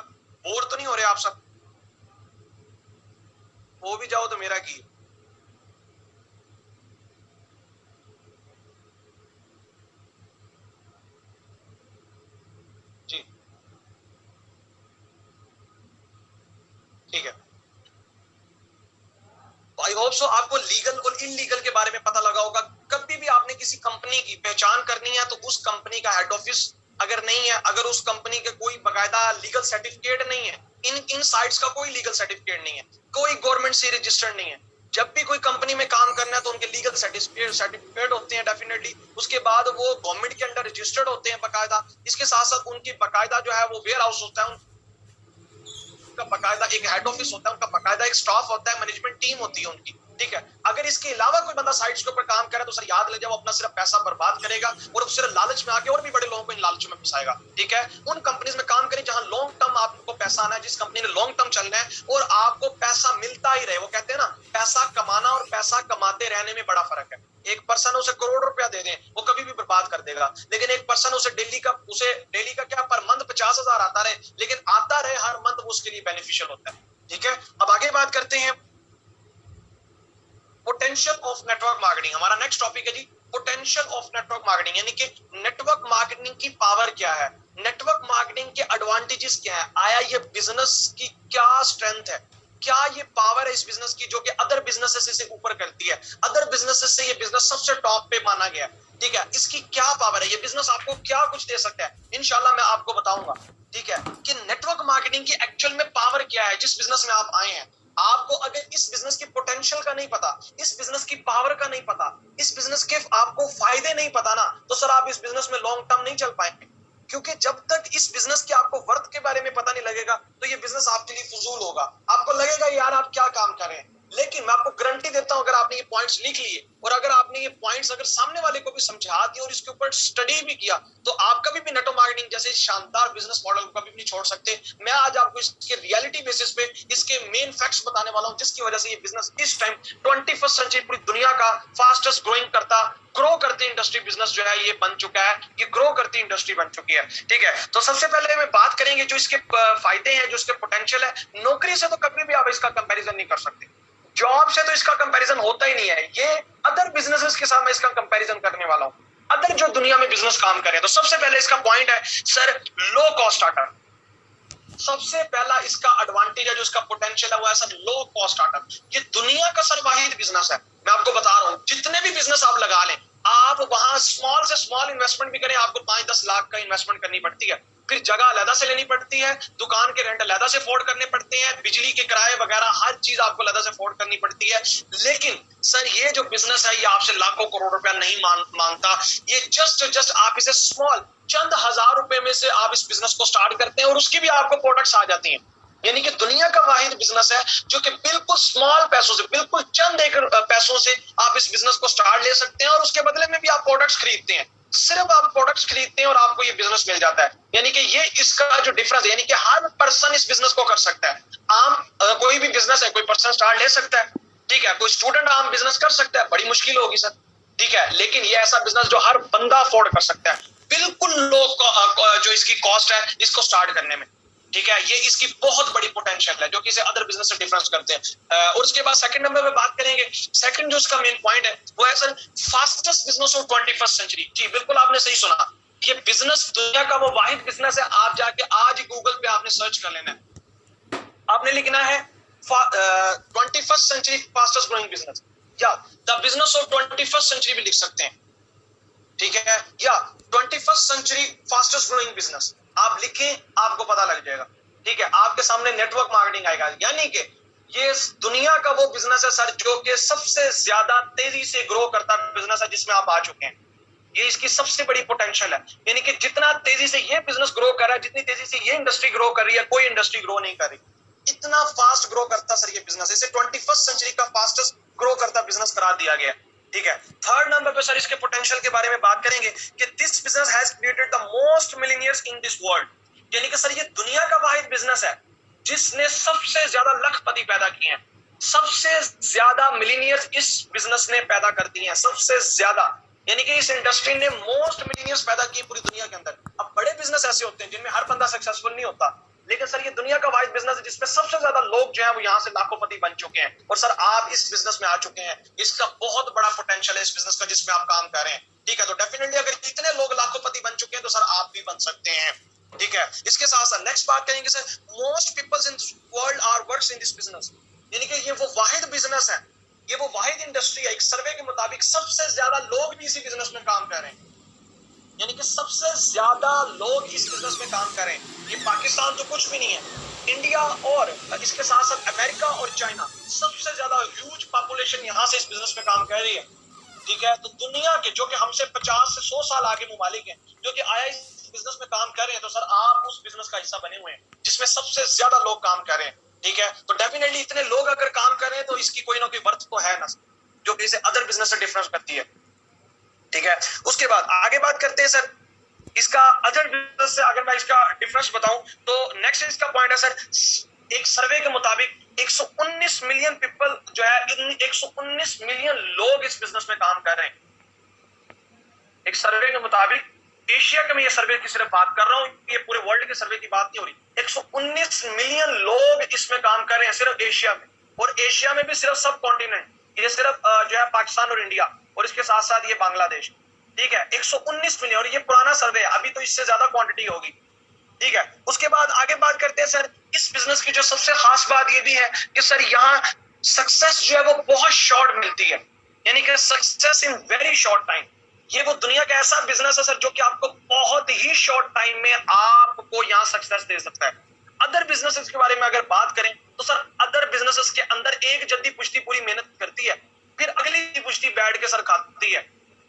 बोर तो नहीं हो रहे आप सब? हो भी जाओ तो मेरा की। जी ठीक है, आई होप सो आपको लीगल और इलीगल के बारे में पता लगा होगा। कभी भी आपने किसी कंपनी की पहचान करनी है तो उस कंपनी का हेड ऑफिस अगर नहीं है, अगर उस कंपनी के कोई बकायदा लीगल सर्टिफिकेट नहीं है, इन साइट्स का कोई लीगल सर्टिफिकेट नहीं है, कोई गवर्नमेंट से रजिस्टर्ड नहीं है, जब भी कोई कंपनी में काम करना है तो उनके लीगल सर्टिफिकेट होते हैं डेफिनेटली, उसके बाद वो गवर्नमेंट के अंडर रजिस्टर्ड होते हैं बकायदा। इसके साथ साथ उनकी बकायदा जो है वो वेयर हाउस होता है, उनका बकायदा एक हेड ऑफिस होता है, उनका बकायदा एक स्टाफ होता है, मैनेजमेंट टीम होती है उनकी, ठीक है। अगर इसके अलावा कोई बंदा साइट्स के ऊपर काम करे तो सर याद ले जाओ, अपना सिर्फ पैसा बर्बाद करेगा और सिर्फ लालच में आके और भी बड़े लोगों को इन लालच में फंसाएगा, ठीक है। उन कंपनीज में काम करें जहां लॉन्ग टर्म आपको पैसा आना है, जिस कंपनी ने लॉन्ग टर्म चलना है और आपको पैसा मिलता ही रहे। वो कहते हैं ना, पैसा कमाना और पैसा कमाते रहने में बड़ा फर्क है। एक पर्सन उसे करोड़ रुपया दे दें वो कभी भी बर्बाद कर देगा, लेकिन एक पर्सन उसे डेली का क्या पर मंथ 50,000 आता रहे, लेकिन आता रहे हर मंथ, वो उसके लिए बेनिफिशियल होता है, ठीक है। अब आगे बात करते हैं पोटेंशियल ऑफ नेटवर्क मार्केटिंग। हमारा नेक्स्ट टॉपिक है जी पोटेंशियल ऑफ नेटवर्क मार्केटिंग, यानी कि नेटवर्क मार्केटिंग की पावर क्या है, नेटवर्क मार्केटिंग के एडवांटेजेस क्या है, आया ये बिजनेस की क्या स्ट्रेंथ है, क्या ये पावर है इस बिजनेस की जो कि अदर बिजनेसेस से ऊपर करती है, अदर बिजनेसेस से ये बिजनेस सबसे टॉप पे माना गया, ठीक है। इसकी क्या पावर है, ये बिजनेस आपको क्या कुछ दे सकता है, इंशाल्लाह मैं आपको बताऊंगा, ठीक है, कि नेटवर्क मार्केटिंग की एक्चुअल में पावर क्या है। जिस बिजनेस में आप आए हैं, आपको अगर इस बिजनेस की पोटेंशियल का नहीं पता, इस बिजनेस की पावर का नहीं पता, इस बिजनेस के आपको फायदे नहीं पता ना, तो सर आप इस बिजनेस में लॉन्ग टर्म नहीं चल पाएंगे, क्योंकि जब तक इस बिजनेस के आपको वर्थ के बारे में पता नहीं लगेगा तो ये बिजनेस आपके लिए फजूल होगा। आपको लगेगा यार आप क्या काम कर रहे हैं, लेकिन मैं आपको गारंटी देता हूं, अगर आपने ये पॉइंट्स लिख लिए और अगर आपने ये पॉइंट्स अगर सामने वाले को भी समझा दिया और इसके ऊपर स्टडी भी किया, तो आप कभी भी नेटवर्क मार्केटिंग जैसे शानदार बिजनेस मॉडल को कभी भी नहीं छोड़ सकते। मैं आज आपको इसके रियलिटी बेसिस पे इसके मेन फैक्ट्स बताने वाला हूं, जिसकी वजह से ये बिजनेस इस टाइम 21st सेंचुरी पूरी दुनिया का फास्टेस्ट ग्रो करती इंडस्ट्री बिजनेस जो है ये बन चुका है, ये ग्रो करती इंडस्ट्री बन चुकी है, ठीक है। तो सबसे पहले मैं बात करेंगे जो इसके फायदे हैं, जो इसके पोटेंशियल है। नौकरी से तो कभी भी आप इसका कंपैरिजन नहीं कर सकते, जॉब से तो इसका कंपैरिजन होता ही नहीं है। ये अदर बिजनेसेस के साथ मैं इसका कंपैरिजन करने वाला हूं, अदर जो दुनिया में बिजनेस काम कर रहे हैं। तो सबसे पहले इसका पॉइंट है सर लो कॉस्ट स्टार्टअप। सबसे पहला इसका एडवांटेज है, जो इसका पोटेंशियल है वो है सर लो कॉस्ट स्टार्टअप। ये दुनिया का सर वाहिद बिजनेस है, मैं आपको बता रहा हूं, जितने भी बिजनेस आप लगा लें, आप वहां स्मॉल से स्मॉल इन्वेस्टमेंट भी करें, आपको 5-10 लाख का इन्वेस्टमेंट करनी पड़ती है, फिर जगह अलग से लेनी पड़ती है, दुकान के रेंट अलग से अफोर्ड करने पड़ते हैं, बिजली के किराए वगैरह हर चीज आपको अलग से अफोर्ड करनी पड़ती है। लेकिन सर ये जो बिजनेस है ये आपसे लाखों करोड़ रुपया नहीं मांगता, ये जस्ट आप इसे स्मॉल चंद हजार रुपए में से आप इस बिजनेस को स्टार्ट करते हैं और उसकी भी आपको प्रोडक्ट्स आ जाती हैं। यानी कि दुनिया का वाहिद बिजनेस है जो कि बिल्कुल स्मॉल पैसों से, बिल्कुल चंद एक पैसों से आप इस बिजनेस को स्टार्ट ले सकते हैं और उसके बदले में भी आप प्रोडक्ट्स खरीदते हैं। सिर्फ आप प्रोडक्ट्स खरीदते हैं और आपको ये बिजनेस मिल जाता है। यानी कि ये इसका जो डिफरेंस है, यानी कि हर पर्सन इस बिजनेस को कर सकता है। आम कोई भी बिजनेस है, कोई पर्सन स्टार्ट ले सकता है, ठीक है। कोई स्टूडेंट आम बिजनेस कर सकता है, बड़ी मुश्किल होगी सर, ठीक है, लेकिन ये ऐसा बिजनेस जो हर बंदा अफोर्ड कर सकता है, बिल्कुल लो जो इसकी कॉस्ट है इसको स्टार्ट करने में, ठीक है, ये इसकी बहुत बड़ी पोटेंशियल है जो कि इसे अदर बिजनेस से डिफरेंस करते हैं। और उसके बाद सेकंड नंबर पे बात करेंगे, सेकंड जो इसका मेन पॉइंट है वो है sir fastest business of 21st century. जी बिल्कुल आपने सही सुना, ये बिजनेस दुनिया का वो वाहिद बिजनेस है, आप जाके आज गूगल पे आपने सर्च कर लेना है, आपने लिखना है 21st century fastest growing business, या the business of 21st century भी लिख सकते हैं, ठीक है, या 21st century fastest growing business आप लिखें, आपको पता लग जाएगा। ठीक है, आपके सामने नेटवर्क मार्केटिंग आएगा, यानी कि ये दुनिया का वो बिजनेस है सर जो कि सबसे ज्यादा तेजी से ग्रो करता बिजनेस है जिसमें आप आ चुके हैं। ये इसकी सबसे बड़ी पोटेंशियल है, यानी कि जितना तेजी से ये बिजनेस ग्रो कर रहा है, जितनी तेजी से ये इंडस्ट्री ग्रो कर रही है, कोई इंडस्ट्री ग्रो नहीं कर रही, इतना फास्ट ग्रो करता सर ये बिजनेस। इसे 21st सेंचुरी का फास्टेस्ट ग्रो करता बिजनेस करार दिया गया। ठीक है, थर्ड नंबर पे सर इसके पोटेंशियल के बारे में बात करेंगे कि this business has created the most millionaires in this world, यानी कि सर ये दुनिया का वाहिद बिजनेस है जिसने सबसे ज्यादा लखपति पैदा किए हैं, सबसे ज्यादा मिलियनियर्स इस बिजनेस ने पैदा कर दिए हैं, सबसे ज्यादा, यानी कि इस इंडस्ट्री ने मोस्ट मिलियनियर्स पैदा किए पूरी दुनिया के अंदर। अब बड़े बिजनेस ऐसे होते हैं जिनमें हर बंदा सक्सेसफुल नहीं होता, लेकिन सर ये दुनिया का वाइड बिजनेस है जिसमें सबसे ज्यादा लोग जो है वो यहाँ से लाखोंपति बन चुके हैं, और सर आप इस बिजनेस में आ चुके हैं, इसका बहुत बड़ा पोटेंशियल है इस बिजनेस का जिसमें आप काम कर रहे हैं। ठीक है, तो डेफिनेटली अगर इतने लोग लाखोंपति बन चुके हैं तो सर आप भी बन सकते हैं। ठीक है, इसके साथ साथ नेक्स्ट बात करेंगे sir most peoples in world are works in this business, यानी कि ये वो वाहिद बिजनेस है, ये वो वाहिद इंडस्ट्री है, एक सर्वे के मुताबिक सबसे ज्यादा लोग भी इसी बिजनेस में काम कर रहे हैं, यानी कि सबसे ज्यादा लोग इस बिजनेस में काम कर रहे हैं। ये पाकिस्तान तो कुछ भी नहीं है, इंडिया और इसके साथ साथ अमेरिका और चाइना, सबसे ज्यादा ह्यूज पॉपुलेशन यहाँ से इस बिजनेस में काम कर रही है। ठीक है, तो दुनिया के जो कि हमसे 50 से 100 साल आगे ममालिक हैं जो कि आया इस बिजनेस में काम कर रहे हैं, तो सर आप उस बिजनेस का हिस्सा बने हुए हैं जिसमें सबसे ज्यादा लोग काम कर रहे हैं। ठीक है, तो डेफिनेटली इतने लोग अगर काम कर रहे हैं तो इसकी कोई ना कोई वर्थ तो है ना, जो कि इसे अदर बिजनेस से डिफरेंस करती है। ठीक है, उसके बाद आगे बात करते हैं सर इसका अदर बिजनेस से, अगर मैं इसका डिफरेंस बताऊं तो नेक्स्ट इसका पॉइंट है सर, एक सर्वे के मुताबिक 119 मिलियन पीपल जो है, 119 मिलियन लोग इस बिजनेस में काम कर रहे हैं। एक सर्वे के मुताबिक, एशिया के मैं ये सर्वे की सिर्फ बात कर रहा हूं, ये पूरे वर्ल्ड के सर्वे की बात नहीं हो रही, 119 मिलियन लोग इसमें काम कर रहे हैं सिर्फ एशिया में, और एशिया में भी सिर्फ सब कॉन्टिनेंट, ये सिर्फ जो है पाकिस्तान और इंडिया, और इसके साथ साथ ये बांग्लादेश। ठीक है, 119 मिलियन, और ये पुराना सर्वे है, अभी तो इससे ज्यादा क्वांटिटी होगी। ठीक है, उसके बाद आगे बात करते हैं सर इस बिजनेस की जो सबसे खास बात ये भी है कि सर यहाँ सक्सेस जो है वो बहुत शॉर्ट मिलती है, यानी कि success in very short time. ये वो दुनिया का ऐसा बिजनेस है सर जो कि आपको बहुत ही शॉर्ट टाइम में आपको यहाँ सक्सेस दे सकता है। अदर बिजनेसेस के बारे में अगर बात करें तो सर अदर बिजनेसेस के अंदर एक जद्दी पुश्ती पूरी मेहनत करती है, फिर अगली पुश्ती बैठ के सर खाती है।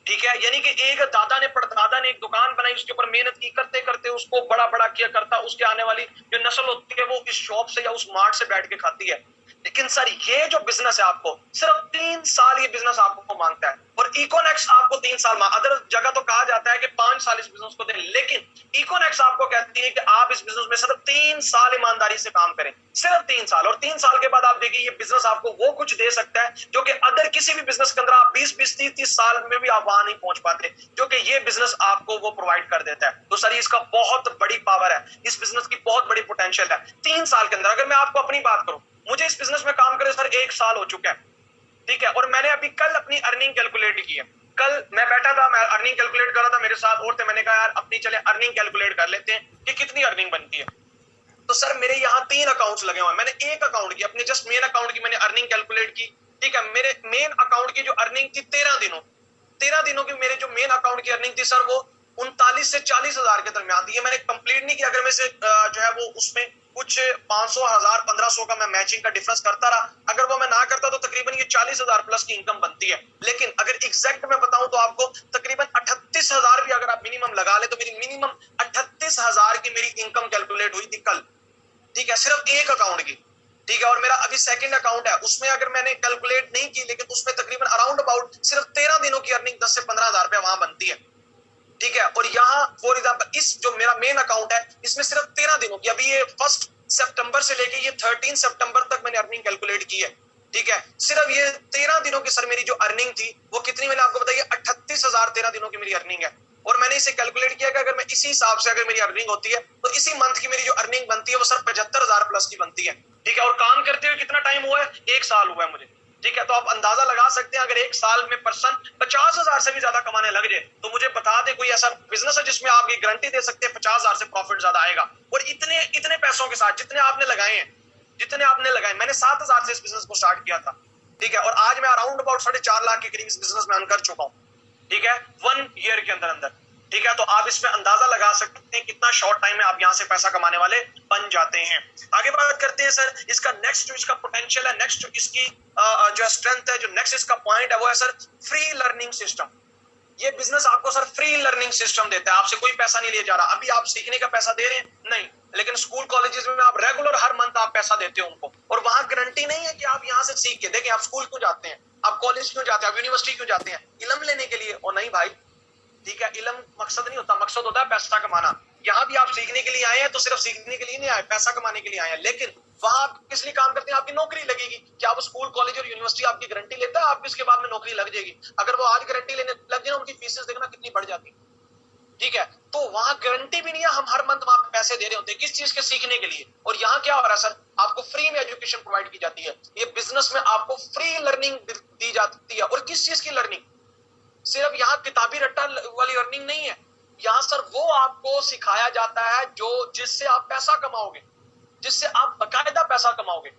ठीक है, यानी कि एक दादा ने परदादा ने एक दुकान बनाई, उसके ऊपर मेहनत की, करते करते उसको बड़ा बड़ा किया करता, उसके आने वाली जो नस्ल होती है वो इस शॉप से या उस मार्ट से बैठ के खाती है। लेकिन सर ये जो बिजनेस है आपको सिर्फ 3 साल ये बिजनेस आपको मांगता है, और इकोनेक्स आपको 3 साल अदर जगह तो कहा जाता है कि 5 साल इस बिजनेस को दें, लेकिन इकोनेक्स आपको कहती है कि आप इस बिजनेस में सिर्फ 3 साल ईमानदारी से काम करें, सिर्फ 3 साल, और 3 साल के बाद आप देखिए ये बिजनेस आपको वो कुछ दे सकता है जो कि अदर किसी भी बिजनेस के अंदर आप 20-20, 30-30 साल में भी आप वहां नहीं पहुंच पाते, जो कि ये बिजनेस आपको वो प्रोवाइड कर देता है। तो सर इसका बहुत बड़ी पावर है, इस बिजनेस की बहुत बड़ी पोटेंशियल है। 3 साल के अंदर, अगर मैं आपको अपनी बात करूं, मुझे इस बिजनेस में काम करे सर 1 साल हो चुका है। ठीक है, और मैंने अभी कल अपनी अर्निंग कैलकुलेट की है, कल मैं बैठा था, मैं अर्निंग कैलकुलेट कर रहा था, मेरे साथ और थे, मैंने कहा यार अपनी चले अर्निंग कैलकुलेट कर लेते हैं कि कितनी अर्निंग बनती है। तो सर मेरे यहाँ 3 अकाउंट्स लगे हुए हैं, मैंने एक अकाउंट की, अपने जस्ट मेन अकाउंट की मैंने अर्निंग कैलकुलेट की। ठीक है, मेरे मेन अकाउंट की जो अर्निंग थी 13 दिनों की मेरे जो मेन अकाउंट की अर्निंग थी सर वो 39 से 40 हजार के दरमियान थी। ये मैंने कंप्लीट नहीं किया, अगर मैं से जो है वो उसमें कुछ 500, 1000, 1500 का मैं मैचिंग का डिफरेंस करता रहा, अगर वो मैं ना करता तो तकरीबन ये 40,000 प्लस की इनकम बनती है। लेकिन अगर एग्जैक्ट मैं बताऊं तो आपको तकरीबन 38,000 भी अगर आप मिनिमम लगा ले तो मेरी मिनिमम 38,000 की मेरी इनकम कैलकुलेट हुई थी कल। ठीक है, सिर्फ एक अकाउंट की। ठीक है, और मेरा अभी सेकंड अकाउंट है, उसमें अगर मैंने कैलकुलेट नहीं की, लेकिन उसमें तकरीबन अराउंड अबाउट सिर्फ 13 दिनों की अर्निंग 10 से 15,000 रुपया वहां बनती है। ठीक है, और यहाँ फॉर एग्जाम्पल इस जो मेरा मेन अकाउंट है इसमें सिर्फ 13 दिनों की, अभी ये 1 सितंबर से लेके ये 13 सितंबर तक मैंने अर्निंग कैलकुलेट की है। ठीक है, सिर्फ ये 13 दिनों की सर मेरी जो अर्निंग थी वो कितनी, मैंने आपको बताइए 38,000 13 दिनों की मेरी अर्निंग है। और मैंने इसे कैलकुलेट किया कि अगर मैं इसी हिसाब से अगर मेरी अर्निंग होती है तो इसी मंथ की मेरी जो अर्निंग बनती है वो सर 75,000 प्लस की बनती है। ठीक है, और काम करते हुए कितना टाइम हुआ है? 1 साल हुआ है मुझे। ठीक है, तो आप अंदाजा लगा सकते हैं अगर 1 साल में पर्सन 50,000 से भी ज्यादा कमाने लग जाए तो मुझे बता दे कोई ऐसा बिजनेस है जिसमें आप ये गारंटी दे सकते हैं 50,000 से प्रॉफिट ज्यादा आएगा। और इतने इतने पैसों के साथ जितने आपने लगाए हैं, मैंने 7,000 से इस बिजनेस को स्टार्ट किया था। ठीक है, और आज मैं अराउंड अबाउट 4.5 लाख के करीब इस बिजनेस में अर्न कर चुका हूँ। ठीक है, 1 ईयर के अंदर अंदर। ठीक है, तो आप इसमें अंदाजा लगा सकते हैं कितना शॉर्ट टाइम में आप यहां से पैसा कमाने वाले बन जाते हैं। आगे बात करते हैं सर, इसका नेक्स्ट जो इसका पोटेंशियल है, नेक्स्ट जो इसकी जो स्ट्रेंथ है, जो नेक्स्ट इसका पॉइंट है वो है सर फ्री लर्निंग सिस्टम। ये बिजनेस आपको सर फ्री लर्निंग सिस्टम देता है, आपसे कोई पैसा नहीं लिया जा रहा। अभी आप सीखने का पैसा दे रहे हैं नहीं, लेकिन स्कूल कॉलेजेस में आप रेगुलर हर मंथ आप पैसा देते हो उनको, और वहां गारंटी नहीं है कि आप यहाँ से सीख के देखें। आप स्कूल क्यों जाते हैं, आप कॉलेज क्यों जाते हैं, आप यूनिवर्सिटी क्यों जाते हैं? इल्म लेने के लिए। और नहीं भाई, ठीक है, इल्म मकसद नहीं होता, मकसद होता है पैसा कमाना। यहाँ भी आप सीखने के लिए आए हैं तो सिर्फ सीखने के लिए नहीं आए, पैसा कमाने के लिए आए हैं। लेकिन वहां आप किस लिए काम करते हैं? आपकी नौकरी लगेगी। क्या आप स्कूल कॉलेज और यूनिवर्सिटी आपकी गारंटी लेता है आपकी इसके बाद में नौकरी लग जाएगी? अगर वो आज गारंटी लेने लग जाए, उनकी फीसेस देखना कितनी बढ़ जाती। ठीक है, तो वहां गारंटी भी नहीं है, हम हर मंथ वहां पैसे दे रहे होते हैं किस चीज के? सीखने के लिए। और यहाँ क्या हो रहा है सर, आपको फ्री में एजुकेशन प्रोवाइड की जाती है। ये बिजनेस में आपको फ्री लर्निंग दी जाती है। और किस चीज की लर्निंग? सिर्फ यहाँ किताबी रट्टा वाली अर्निंग नहीं है, यहाँ सर वो आपको सिखाया जाता है जो जिससे आप पैसा कमाओगे, जिससे आप बकायदा पैसा कमाओगे।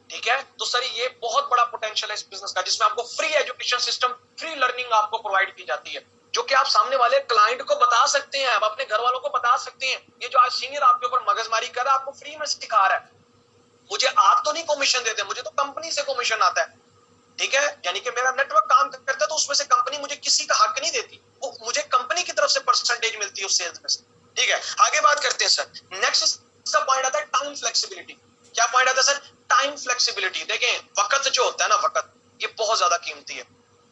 ठीक है, तो सर ये बहुत बड़ा पोटेंशियल है इस बिजनेस का, जिसमें आपको free education system, free learning आपको प्रोवाइड की जाती है, जो कि आप सामने वाले क्लाइंट को बता सकते हैं, आप अपने घर वालों को बता सकते हैं ये जो आज सीनियर आपके ऊपर मगजमारी कर रहा है आपको फ्री में सिखा रहा है। मुझे आप तो नहीं कमीशन देते, मुझे तो कंपनी से कमीशन आता है। ठीक है, यानी कि मेरा नेटवर्क काम करता है तो उसमें से कंपनी मुझे किसी का हक नहीं देती, वो मुझे कंपनी की तरफ से परसेंटेज मिलती है उस सेल्स में से। ठीक है, आगे बात करते हैं सर, नेक्स्ट इसका पॉइंट आता है टाइम फ्लेक्सिबिलिटी। क्या पॉइंट आता है सर? Time flexibility. देखें, वक्त जो होता है ना, वक्त ये बहुत ज्यादा कीमती है।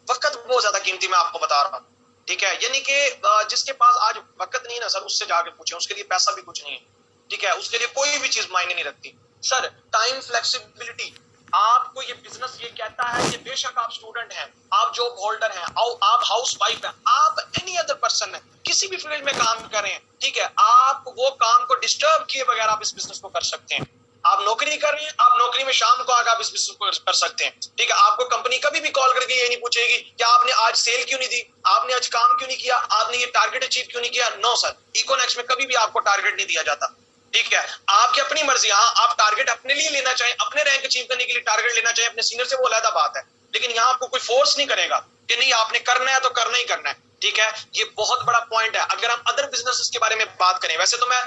वक्त बहुत ज्यादा कीमती, मैं आपको बता रहा हूँ। ठीक है, यानी कि जिसके पास आज वक्त नहीं ना सर, उससे जाके पूछे, उसके लिए पैसा भी कुछ नहीं है। ठीक है, उसके लिए कोई भी चीज मायने नहीं रखती। सर टाइम फ्लेक्सिबिलिटी आपको ये बिजनेस ये कहता है कि बेशक आप स्टूडेंट हैं, आप जॉब होल्डर हैं, आप हाउस वाइफ हैं, आप एनी अदर पर्सन है, किसी भी फील्ड में काम कर रहे हैं। ठीक है, आप वो काम को डिस्टर्ब किए बगैर आप इस बिजनेस को कर सकते हैं। आप नौकरी कर रहे हैं, आप नौकरी में शाम को आकर आप इस बिजनेस को कर सकते हैं। ठीक है, आपको कंपनी कभी भी कॉल करके ये नहीं पूछेगी कि आपने आज सेल क्यों नहीं दी, आपने आज काम क्यों नहीं किया, आपने ये टारगेट अचीव क्यों नहीं किया। नो सर, इकोनॉमिक्स में कभी भी आपको टारगेट नहीं दिया जाता। ठीक है, आपकी अपनी मर्जी। हाँ, आप टारगेट अपने लिए लेना चाहें, अपने रैंक अचीव करने के लिए टारगेट लेना चाहें अपने सीनियर से, वो अलग बात है, लेकिन यहाँ आपको कोई फोर्स नहीं करेगा कि नहीं आपने करना है तो करना ही करना है। ठीक है, ये बहुत बड़ा पॉइंट है। अगर हम अदर बिजनेसेस के बारे में बात करें, वैसे तो मैं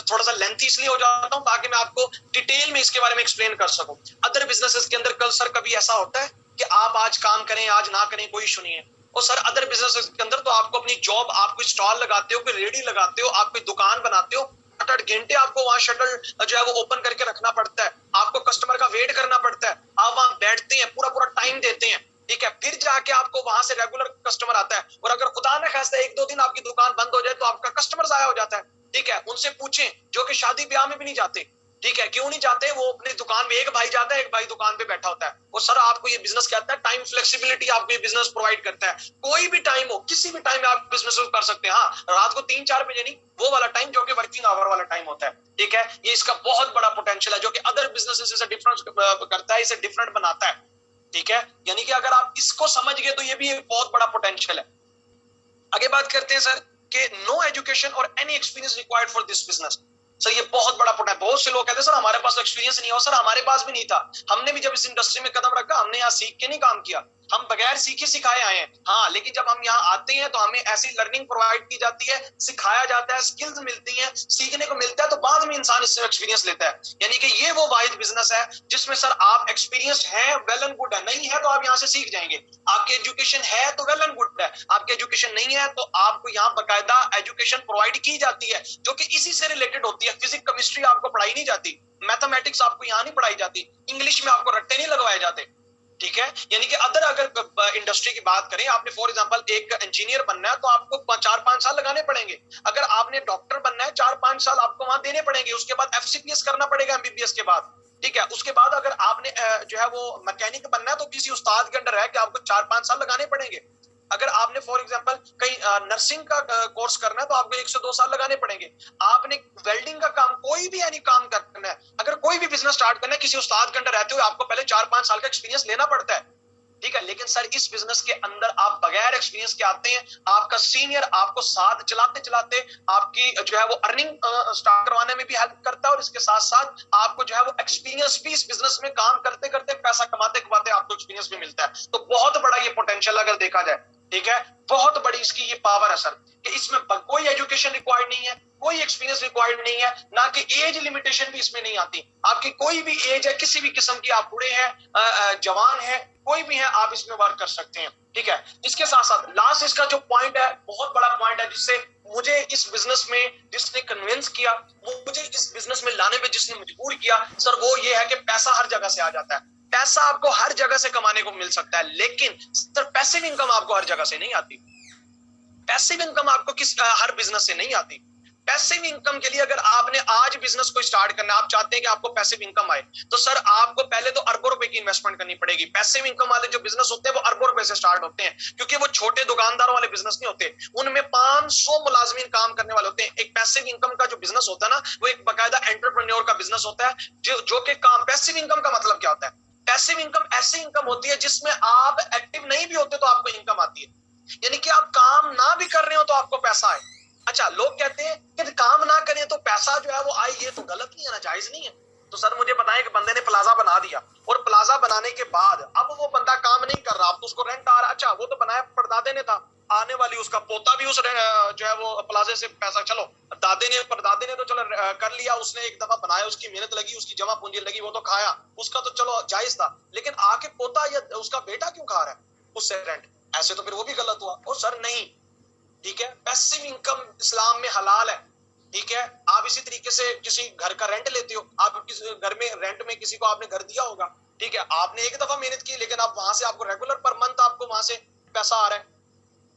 थोड़ा सा लेंथी इसलिए हो जाता हूं ताकि मैं आपको डिटेल में इसके बारे में एक्सप्लेन कर सकूं। अदर बिजनेसेस के अंदर कल सर कभी ऐसा होता है कि आप आज काम करें आज ना करें कोई इशू नहीं है। और सर अदर बिजनेसेस के अंदर तो आपको अपनी जॉब, आप कोई स्टॉल लगाते हो, कोई रेडी लगाते हो, आप कोई दुकान बनाते हो, 8-8 घंटे आपको वहां शटल जो है वो ओपन करके रखना पड़ता है, आपको कस्टमर का वेट करना पड़ता है, आप वहां बैठते हैं, पूरा पूरा टाइम देते हैं। ठीक है, फिर जाके आपको वहां से रेगुलर कस्टमर आता है, और अगर खुदा न खास्ता 1-2 दिन आपकी दुकान बंद हो जाए तो आपका कस्टमर जाया हो जाता है। ठीक है, उनसे पूछें जो कि शादी ब्याह में भी नहीं जाते। ठीक है, क्यों नहीं जाते? वो अपनी दुकान में एक भाई जाता है, एक भाई दुकान पे बैठा होता है। और सर आपको ये बिजनेस कहता है टाइम फ्लेक्सिबिलिटी, आपको ये बिजनेस प्रोवाइड करता है। कोई भी टाइम हो, किसी भी टाइम में आप बिजनेस कर सकते हैं। हाँ, रात को 3-4 बजे नहीं, वो वाला टाइम जो कि वर्किंग आवर वाला टाइम होता है। ठीक है, ये इसका बहुत बड़ा पोटेंशियल है जो कि अदर बिजनेसेस से डिफरेंस करता है, इसे डिफरेंट बनाता है। ठीक है, यानी कि अगर आप इसको समझ गए तो ये भी एक बहुत बड़ा पोटेंशियल है। आगे बात करते हैं सर कि नो एजुकेशन और any experience required for this business. Sir ये बहुत बड़ा पॉइंट है। बहुत से लोग कहते हैं सर हमारे पास एक्सपीरियंस नहीं हो। सर हमारे पास भी नहीं था, हमने भी जब इस इंडस्ट्री में कदम रखा हमने यहाँ सीख के नहीं काम किया, हम बगैर सीखे सिखाए आए हैं। हाँ, लेकिन जब हम यहाँ आते हैं तो हमें ऐसी लर्निंग प्रोवाइड की जाती है, सिखाया जाता है, स्किल्स मिलती हैं, सीखने को मिलता है, तो बाद में इंसान इससे एक्सपीरियंस लेता है। यानी कि ये वो वाहिद बिजनेस है जिसमें सर आप एक्सपीरियंस है, वेल एंड गुड है, नहीं है तो आप यहाँ से सीख जाएंगे। आपकी एजुकेशन है तो वेल एंड गुड है, आपकी एजुकेशन नहीं है तो आपको यहाँ बकायदा एजुकेशन प्रोवाइड की जाती है जो कि इसी से रिलेटेड होती है। फिजिक्स केमिस्ट्री आपको पढ़ाई नहीं जाती, मैथमेटिक्स आपको यहाँ नहीं पढ़ाई जाती, इंग्लिश में आपको रट्टे नहीं लगवाए जाते। ठीक है, यानी कि अगर इंडस्ट्री की बात करें, आपने फॉर एग्जांपल एक इंजीनियर बनना है तो आपको 4-5 साल लगाने पड़ेंगे। अगर आपने डॉक्टर बनना है 4-5 साल आपको वहां देने पड़ेंगे। उसके बाद एफसीपीएस करना पड़ेगा एमबीबीएस के बाद। ठीक है, उसके बाद अगर आपने जो है वो मैकेनिक बनना है तो किसी उस्ताद के अंडर है कि आपको 4-5 साल लगाने पड़ेंगे। अगर आपने फॉर एग्जांपल कहीं नर्सिंग का कोर्स करना है तो आपको 1 से 2 साल लगाने पड़ेंगे। आपने वेल्डिंग का काम, कोई भी यानी काम करना है, अगर कोई भी बिजनेस स्टार्ट करना है, किसी उस्ताद के अंडर रहते हुए आपको पहले 4-5 साल का एक्सपीरियंस लेना पड़ता है, ठीक है। लेकिन सर इस बिजनेस के अंदर आप बगैर एक्सपीरियंस के आते हैं, आपका सीनियर आपको साथ चलाते चलाते आपकी जो है वो अर्निंग स्टार्ट करवाने में भी हेल्प करता है, और इसके साथ साथ आपको जो है वो एक्सपीरियंस भी इस बिजनेस में काम करते करते, पैसा कमाते कमाते आपको एक्सपीरियंस भी मिलता है। तो बहुत बड़ा ये पोटेंशियल अगर देखा जाए, ठीक है, बहुत बड़ी इसकी ये पावर है सर, कि इसमें कोई एजुकेशन रिक्वायर्ड नहीं है, कोई एक्सपीरियंस रिक्वायर्ड नहीं है, ना कि एज लिमिटेशन भी इसमें नहीं आती। आपकी कोई भी एज है, किसी भी किस्म की, आप बूढ़े हैं, जवान है, कोई भी है, आप इसमें वर्क कर सकते हैं, ठीक है। इसके साथ साथ लास्ट इसका जो पॉइंट है, बहुत बड़ा पॉइंट है, जिससे मुझे इस बिजनेस में जिसने कन्विंस किया, मुझे इस बिजनेस में लाने में जिसने मजबूर किया सर, वो ये है कि पैसा हर जगह से आ जाता है। पैसा आपको हर जगह से कमाने को मिल सकता है, लेकिन सर पैसिव इनकम आपको हर जगह से नहीं आती। पैसिव इनकम आपको हर बिजनेस से नहीं आती। पैसिव इनकम के लिए अगर आपने आज बिजनेस को स्टार्ट करना, आप चाहते हैं कि आपको पैसिव इनकम आए, तो सर आपको पहले तो अरबों रुपए की इन्वेस्टमेंट करनी पड़ेगी। पैसिव इनकम वाले जो बिजनेस होते हैं वो अरबों रुपए से स्टार्ट होते हैं, क्योंकि वो छोटे दुकानदारों वाले बिजनेस नहीं होते, उनमें 500 मुलाजमीन काम करने वाले होते हैं। एक पैसिव इनकम का जो बिजनेस होता है ना, वो एक बाकायदा एंटरप्रेन्योर का बिजनेस होता है, जो कि काम। पैसिव इनकम का मतलब क्या होता है? पैसिव इनकम ऐसी इनकम होती है जिसमें आप एक्टिव नहीं भी होते तो आपको इनकम आती है, यानी कि आप काम ना भी कर रहे हो तो आपको पैसा आए। अच्छा, लोग कहते हैं कि काम ना करें तो पैसा जो है वो आए, ये तो गलत नहीं है ना, जायज नहीं है। तो सर मुझे बताएं कि बंदे ने प्लाजा बना दिया, और प्लाजा बनाने के बाद अब वो बंदा काम नहीं कर रहा, अब तो उसको रेंट आ रहा। अच्छा, वो तो बनाया परदादे ने था, आने वाली उसका पोता भी उस जो है वो प्लाजे से पैसा, चलो दादे ने परदादे ने तो चलो कर लिया, उसने एक दफा बनाया, उसकी मेहनत लगी, उसकी जमा पूंजी लगी, वो तो खाया, उसका तो चलो जायज था। लेकिन आके पोता या उसका बेटा क्यों खा रहा है उससे रेंट? ऐसे तो फिर वो भी गलत हुआ। और सर नहीं, ठीक है, पैसिव इनकम इस्लाम में हलाल है, ठीक है। आप इसी तरीके से किसी घर का रेंट लेते हो, आप किसी घर में रेंट में किसी को आपने घर दिया होगा, ठीक है, आपने एक दफा मेहनत की, लेकिन आप वहां से आपको रेगुलर पर मंथ आपको वहां से पैसा आ रहा है,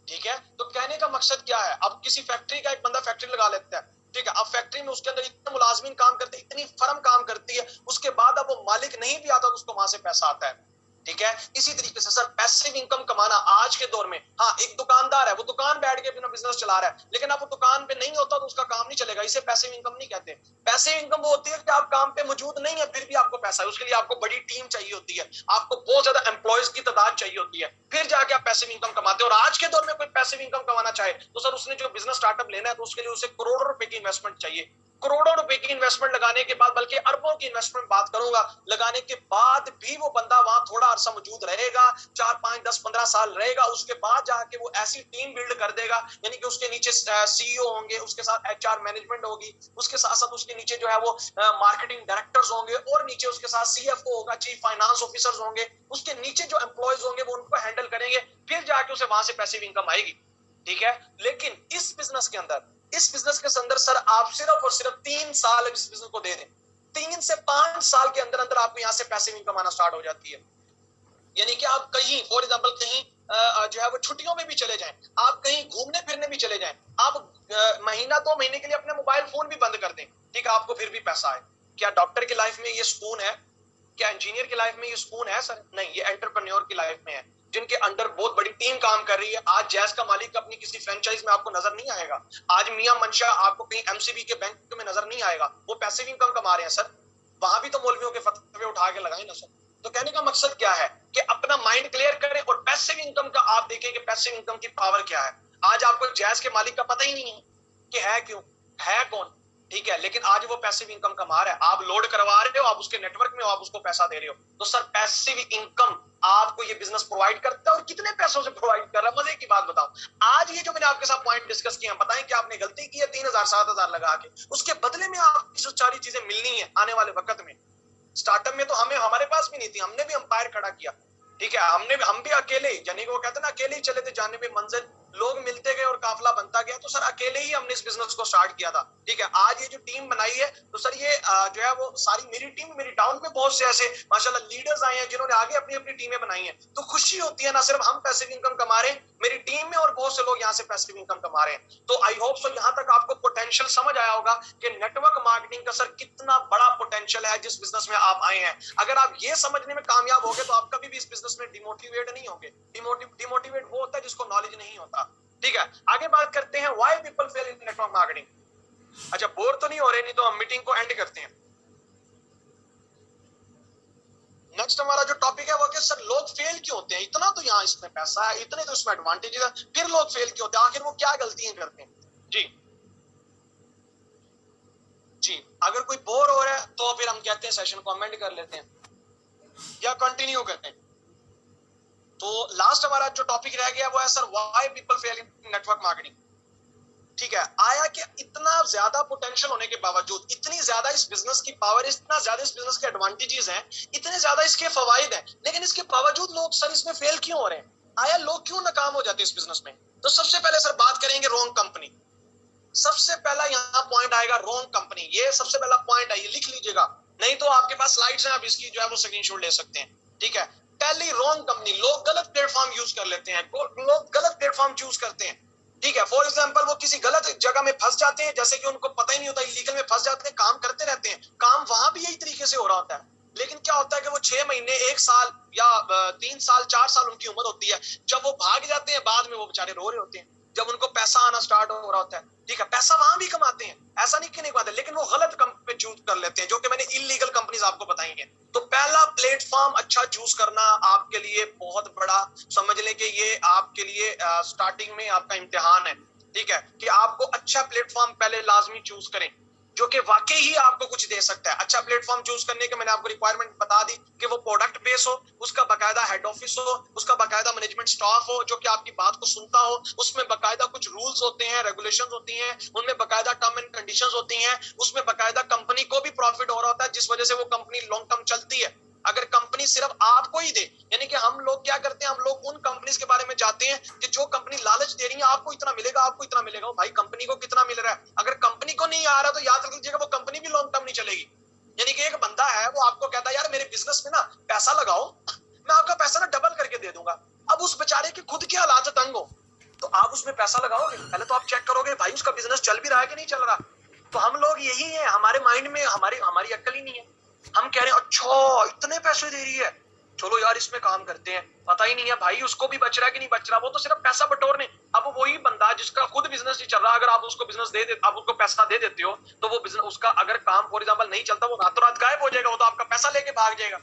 ठीक है। तो कहने का मकसद क्या है? अब किसी फैक्ट्री का एक बंदा फैक्ट्री लगा लेता है, ठीक है, अब फैक्ट्री में उसके अंदर इतने मुलाजमीन काम करते हैं, इतनी फर्म काम करती है, उसके बाद अब वो मालिक नहीं भी आता तो उसको वहां से पैसा आता है, ठीक है। इसी तरीके से सर पैसिव इनकम कमाना आज के दौर में, हाँ एक दुकानदार है, वो दुकान बैठ के अपना बिजनेस चला रहा है, लेकिन अब वो दुकान पे नहीं होता तो उसका काम नहीं चलेगा, इसे पैसिव इनकम नहीं कहते। पैसिव इनकम वो होती है कि आप काम पे मौजूद नहीं है फिर भी आपको पैसा है, उसके लिए आपको बड़ी टीम चाहिए होती है, आपको बहुत ज्यादा एम्प्लॉयज की तादाद चाहिए होती है, फिर जाके आप पैसिव इनकम कमाते हो। और आज के दौर में कोई पैसिव इनकम कमाना चाहे तो सर उसने जो बिजनेस स्टार्टअप लेना है तो उसके लिए उसे करोड़ों रुपए की इन्वेस्टमेंट चाहिए। करोड़ों रुपए की इन्वेस्टमेंट लगाने के बाद, बल्कि अरबों की इन्वेस्टमेंट बात करूंगा, लगाने के बाद भी वो बंदा वहां थोड़ा अरसा मौजूद रहेगा, 4, 5, 10, 15 साल रहेगा, उसके बाद जाके वो ऐसी टीम बिल्ड कर देगा, यानी कि उसके नीचे सीईओ होंगे, उसके साथ एचआर मैनेजमेंट होगी, उसके साथ साथ उसके नीचे जो है वो मार्केटिंग डायरेक्टर्स होंगे, और नीचे उसके साथ सीएफओ होगा, चीफ फाइनेंस ऑफिसर्स होंगे, उसके नीचे जो एम्प्लॉयज होंगे वो उनको हैंडल करेंगे, फिर जाके उसे वहां से पैसिव इनकम आएगी, ठीक है। लेकिन इस बिजनेस के अंदर, इस बिजनेस के अंदर सर आप सिर्फ और सिर्फ 3 साल इस बिजनेस को दे दें, 3 से 5 साल के अंदर अंदर आपको यहाँ से पैसिव इनकम आना स्टार्ट हो जाती है। यानी कि आप कहीं फॉर एग्जांपल कहीं जो है वो छुट्टियों में भी चले जाएं, आप कहीं घूमने फिरने भी चले जाएं, आप महीना 2 महीने के लिए अपने मोबाइल फोन भी बंद कर दें, ठीक है, आपको फिर भी पैसा आए। क्या डॉक्टर की लाइफ में ये सुकून है? क्या इंजीनियर की लाइफ में ये सुकून है? सर नहीं, ये एंटरप्रेन्योर की लाइफ में है, जिनके अंडर बहुत बड़ी टीम काम कर रही है। आज जैज का मालिक अपनी किसी फ्रेंचाइज में आपको नजर नहीं आएगा, आज मियां मंशा आपको कहीं एमसीबी के बैंक में नजर नहीं आएगा, वो पैसिव इनकम कमा रहे हैं सर। वहां भी तो मौलवियों के फतवे उठा के लगाए ना सर। तो कहने का मकसद क्या है कि अपना माइंड क्लियर करें, और पैसिव इनकम का आप देखें कि पैसिव इनकम की पावर क्या है। आज आपको जैज के मालिक का पता ही नहीं है कि है क्यों, है कौन, ठीक है, लेकिन आज वो पैसिव इनकम कमा रहा है, आप लोड करवा रहे हो, आप उसके नेटवर्क में हो, आप उसको पैसा दे रहे हो। तो सर पैसिव इनकम आपको ये बिजनेस प्रोवाइड करता है, और कितने पैसों से प्रोवाइड कर रहा है, मजे की बात बताओ। आज ये जो मैंने आपके साथ पॉइंट डिस्कस किया, बताएं कि आपने गलती की है 3000 7000 लगा के, उसके बदले में आपको जो सारी चीजें मिलनी है आने वाले वक्त में। स्टार्टअप में तो हमारे पास भी नहीं थी, हमने भी अंपायर खड़ा किया, ठीक है, हम भी अकेले, यानी कि वो कहते हैं ना, अकेले ही चले थे जाने में मंजिल, लोग मिलते गए और काफिला बनता गया। तो सर अकेले ही हमने इस बिजनेस को स्टार्ट किया था, ठीक है। आज ये जो टीम बनाई है, तो सर ये जो है वो सारी मेरी टीम, मेरी टाउन में बहुत से ऐसे माशाल्लाह लीडर्स आए हैं जिन्होंने आगे अपनी अपनी टीमें बनाई हैं। तो खुशी होती है, ना सिर्फ हम पैसिव इनकम कमा रहे हैं, मेरी टीम में और बहुत से लोग यहाँ से पैसिव इनकम कमा रहे हैं। तो आई होप सो यहाँ तक आपको पोटेंशियल समझ आया होगा कि नेटवर्क मार्केटिंग का सर कितना बड़ा पोटेंशियल है जिस बिजनेस में आप आए हैं। अगर आप ये समझने में कामयाब हो गए तो आप कभी भी इस बिजनेस में डिमोटिवेट नहीं होंगे। डिमोटिवेट वो होता है जिसको नॉलेज नहीं होता, ठीक है। आगे बात करते हैं why people fail in network marketing. अच्छा, बोर तो नहीं हो रहे? नहीं तो हम मीटिंग को एंड करते हैं। नेक्स्ट हमारा जो टॉपिक है वो कि सर लोग फेल क्यों होते हैं? इतना तो यहाँ इसमें पैसा है, इतने तो इसमें एडवांटेज है, फिर लोग फेल क्यों होते हैं? आखिर वो क्या गलतियां करते हैं? जी जी, अगर कोई बोर हो रहा है तो फिर हम कहते हैं सेशन को अमेंड कर लेते हैं या कंटिन्यू करते हैं। तो लास्ट हमारा जो टॉपिक रह गया वो है sir why people fail in network marketing, ठीक है। आया कि इतना ज्यादा पोटेंशियल होने के बावजूद, इतनी ज्यादा इस बिजनेस की पावर, इतना ज्यादा इस बिजनेस के एडवांटेजेस हैं, इतने ज्यादा इसके फवाइद हैं, लेकिन इसके बावजूद लोग सर इसमें फेल क्यों हो रहे हैं? आया लोग क्यों नाकाम हो जाते हैं इस बिजनेस में? तो सबसे पहले सर बात करेंगे रॉन्ग कंपनी। सबसे पहला यहाँ पॉइंट आएगा रॉन्ग कंपनी। ये सबसे पहला पॉइंट है, ये लिख लीजिएगा, नहीं तो आपके पास स्लाइड्स हैं, आप इसकी जो है वो स्क्रीनशॉट ले सकते हैं, ठीक है। पहली रॉन्ग कंपनी, लोग गलत प्लेटफॉर्म यूज कर लेते हैं, लोग गलत प्लेटफॉर्म चूज करते हैं, ठीक है। फॉर एग्जांपल वो किसी गलत जगह में फंस जाते हैं, जैसे कि उनको पता ही नहीं होता, इलीगल में फंस जाते हैं, काम करते रहते हैं, काम वहां भी यही तरीके से हो रहा होता है, लेकिन क्या होता है कि वो 6 महीने, 1 साल या 3 साल 4 साल उनकी उम्र होती है, जब वो भाग जाते हैं बाद में वो बेचारे रो रहे होते हैं, जब उनको पैसा आना स्टार्ट हो रहा होता है, ठीक है। पैसा वहां भी कमाते हैं, ऐसा नहीं कि नहीं कमाते, लेकिन वो गलत कंपनी चूज कर लेते हैं, जो कि मैंने इलीगल कंपनीज आपको बताई हैं। तो पहला प्लेटफॉर्म अच्छा चूज करना आपके लिए बहुत बड़ा, समझ लें कि ये आपके लिए स्टार्टिंग में आपका इम्तिहान है, ठीक है, कि आपको अच्छा प्लेटफॉर्म पहले लाजमी चूज करें जो कि वाकई ही आपको कुछ दे सकता है। अच्छा प्लेटफॉर्म चूज करने के मैंने आपको रिक्वायरमेंट बता दी कि वो प्रोडक्ट बेस हो, उसका बाकायदा हेड ऑफिस हो, उसका बाकायदा मैनेजमेंट स्टाफ हो जो कि आपकी बात को सुनता हो, उसमें बाकायदा कुछ रूल्स होते हैं, रेगुलेशंस होती हैं, उनमें बाकायदा टर्म एंड कंडीशंस होती हैं, उसमें बाकायदा कंपनी को भी प्रॉफिट हो रहा होता है जिस वजह से वो कंपनी लॉन्ग टर्म चलती है। अगर कंपनी सिर्फ आपको ही दे, यानी कि हम लोग क्या करते हैं, हम लोग उन कंपनीज के बारे में जाते हैं कि जो कंपनी लालच दे रही है आपको इतना मिलेगा, आपको इतना मिलेगा। भाई कंपनी को कितना मिल रहा है? अगर कंपनी को नहीं आ रहा तो याद रख लीजिएगा वो कंपनी भी लॉन्ग टर्म नहीं चलेगी। यानी कि एक बंदा है वो आपको कहता है यार मेरे बिजनेस में ना पैसा लगाओ, मैं आपका पैसा ना डबल करके दे दूंगा। अब उस बेचारे के खुद के हालात तंग हो तो आप उसमें पैसा लगाओगे? पहले तो आप चेक करोगे भाई उसका बिजनेस चल भी रहा है कि नहीं चल रहा। तो हम लोग यही है, हमारे माइंड में हमारी अक्ल ही नहीं है, हम कह रहे हैं अच्छा इतने पैसे दे रही है, चलो यार इसमें काम करते हैं। पता ही नहीं है भाई उसको भी बच रहा है कि नहीं बच रहा, वो तो सिर्फ पैसा बटोरने। अब वही बंदा जिसका खुद बिजनेस नहीं चल रहा, अगर आप उसको बिजनेस आप उसको पैसा दे देते हो तो वो बिजनेस, उसका अगर काम फॉर एग्जाम्पल नहीं चलता, वो रातों रात गायब हो जाएगा, वो तो आपका पैसा लेके भाग जाएगा,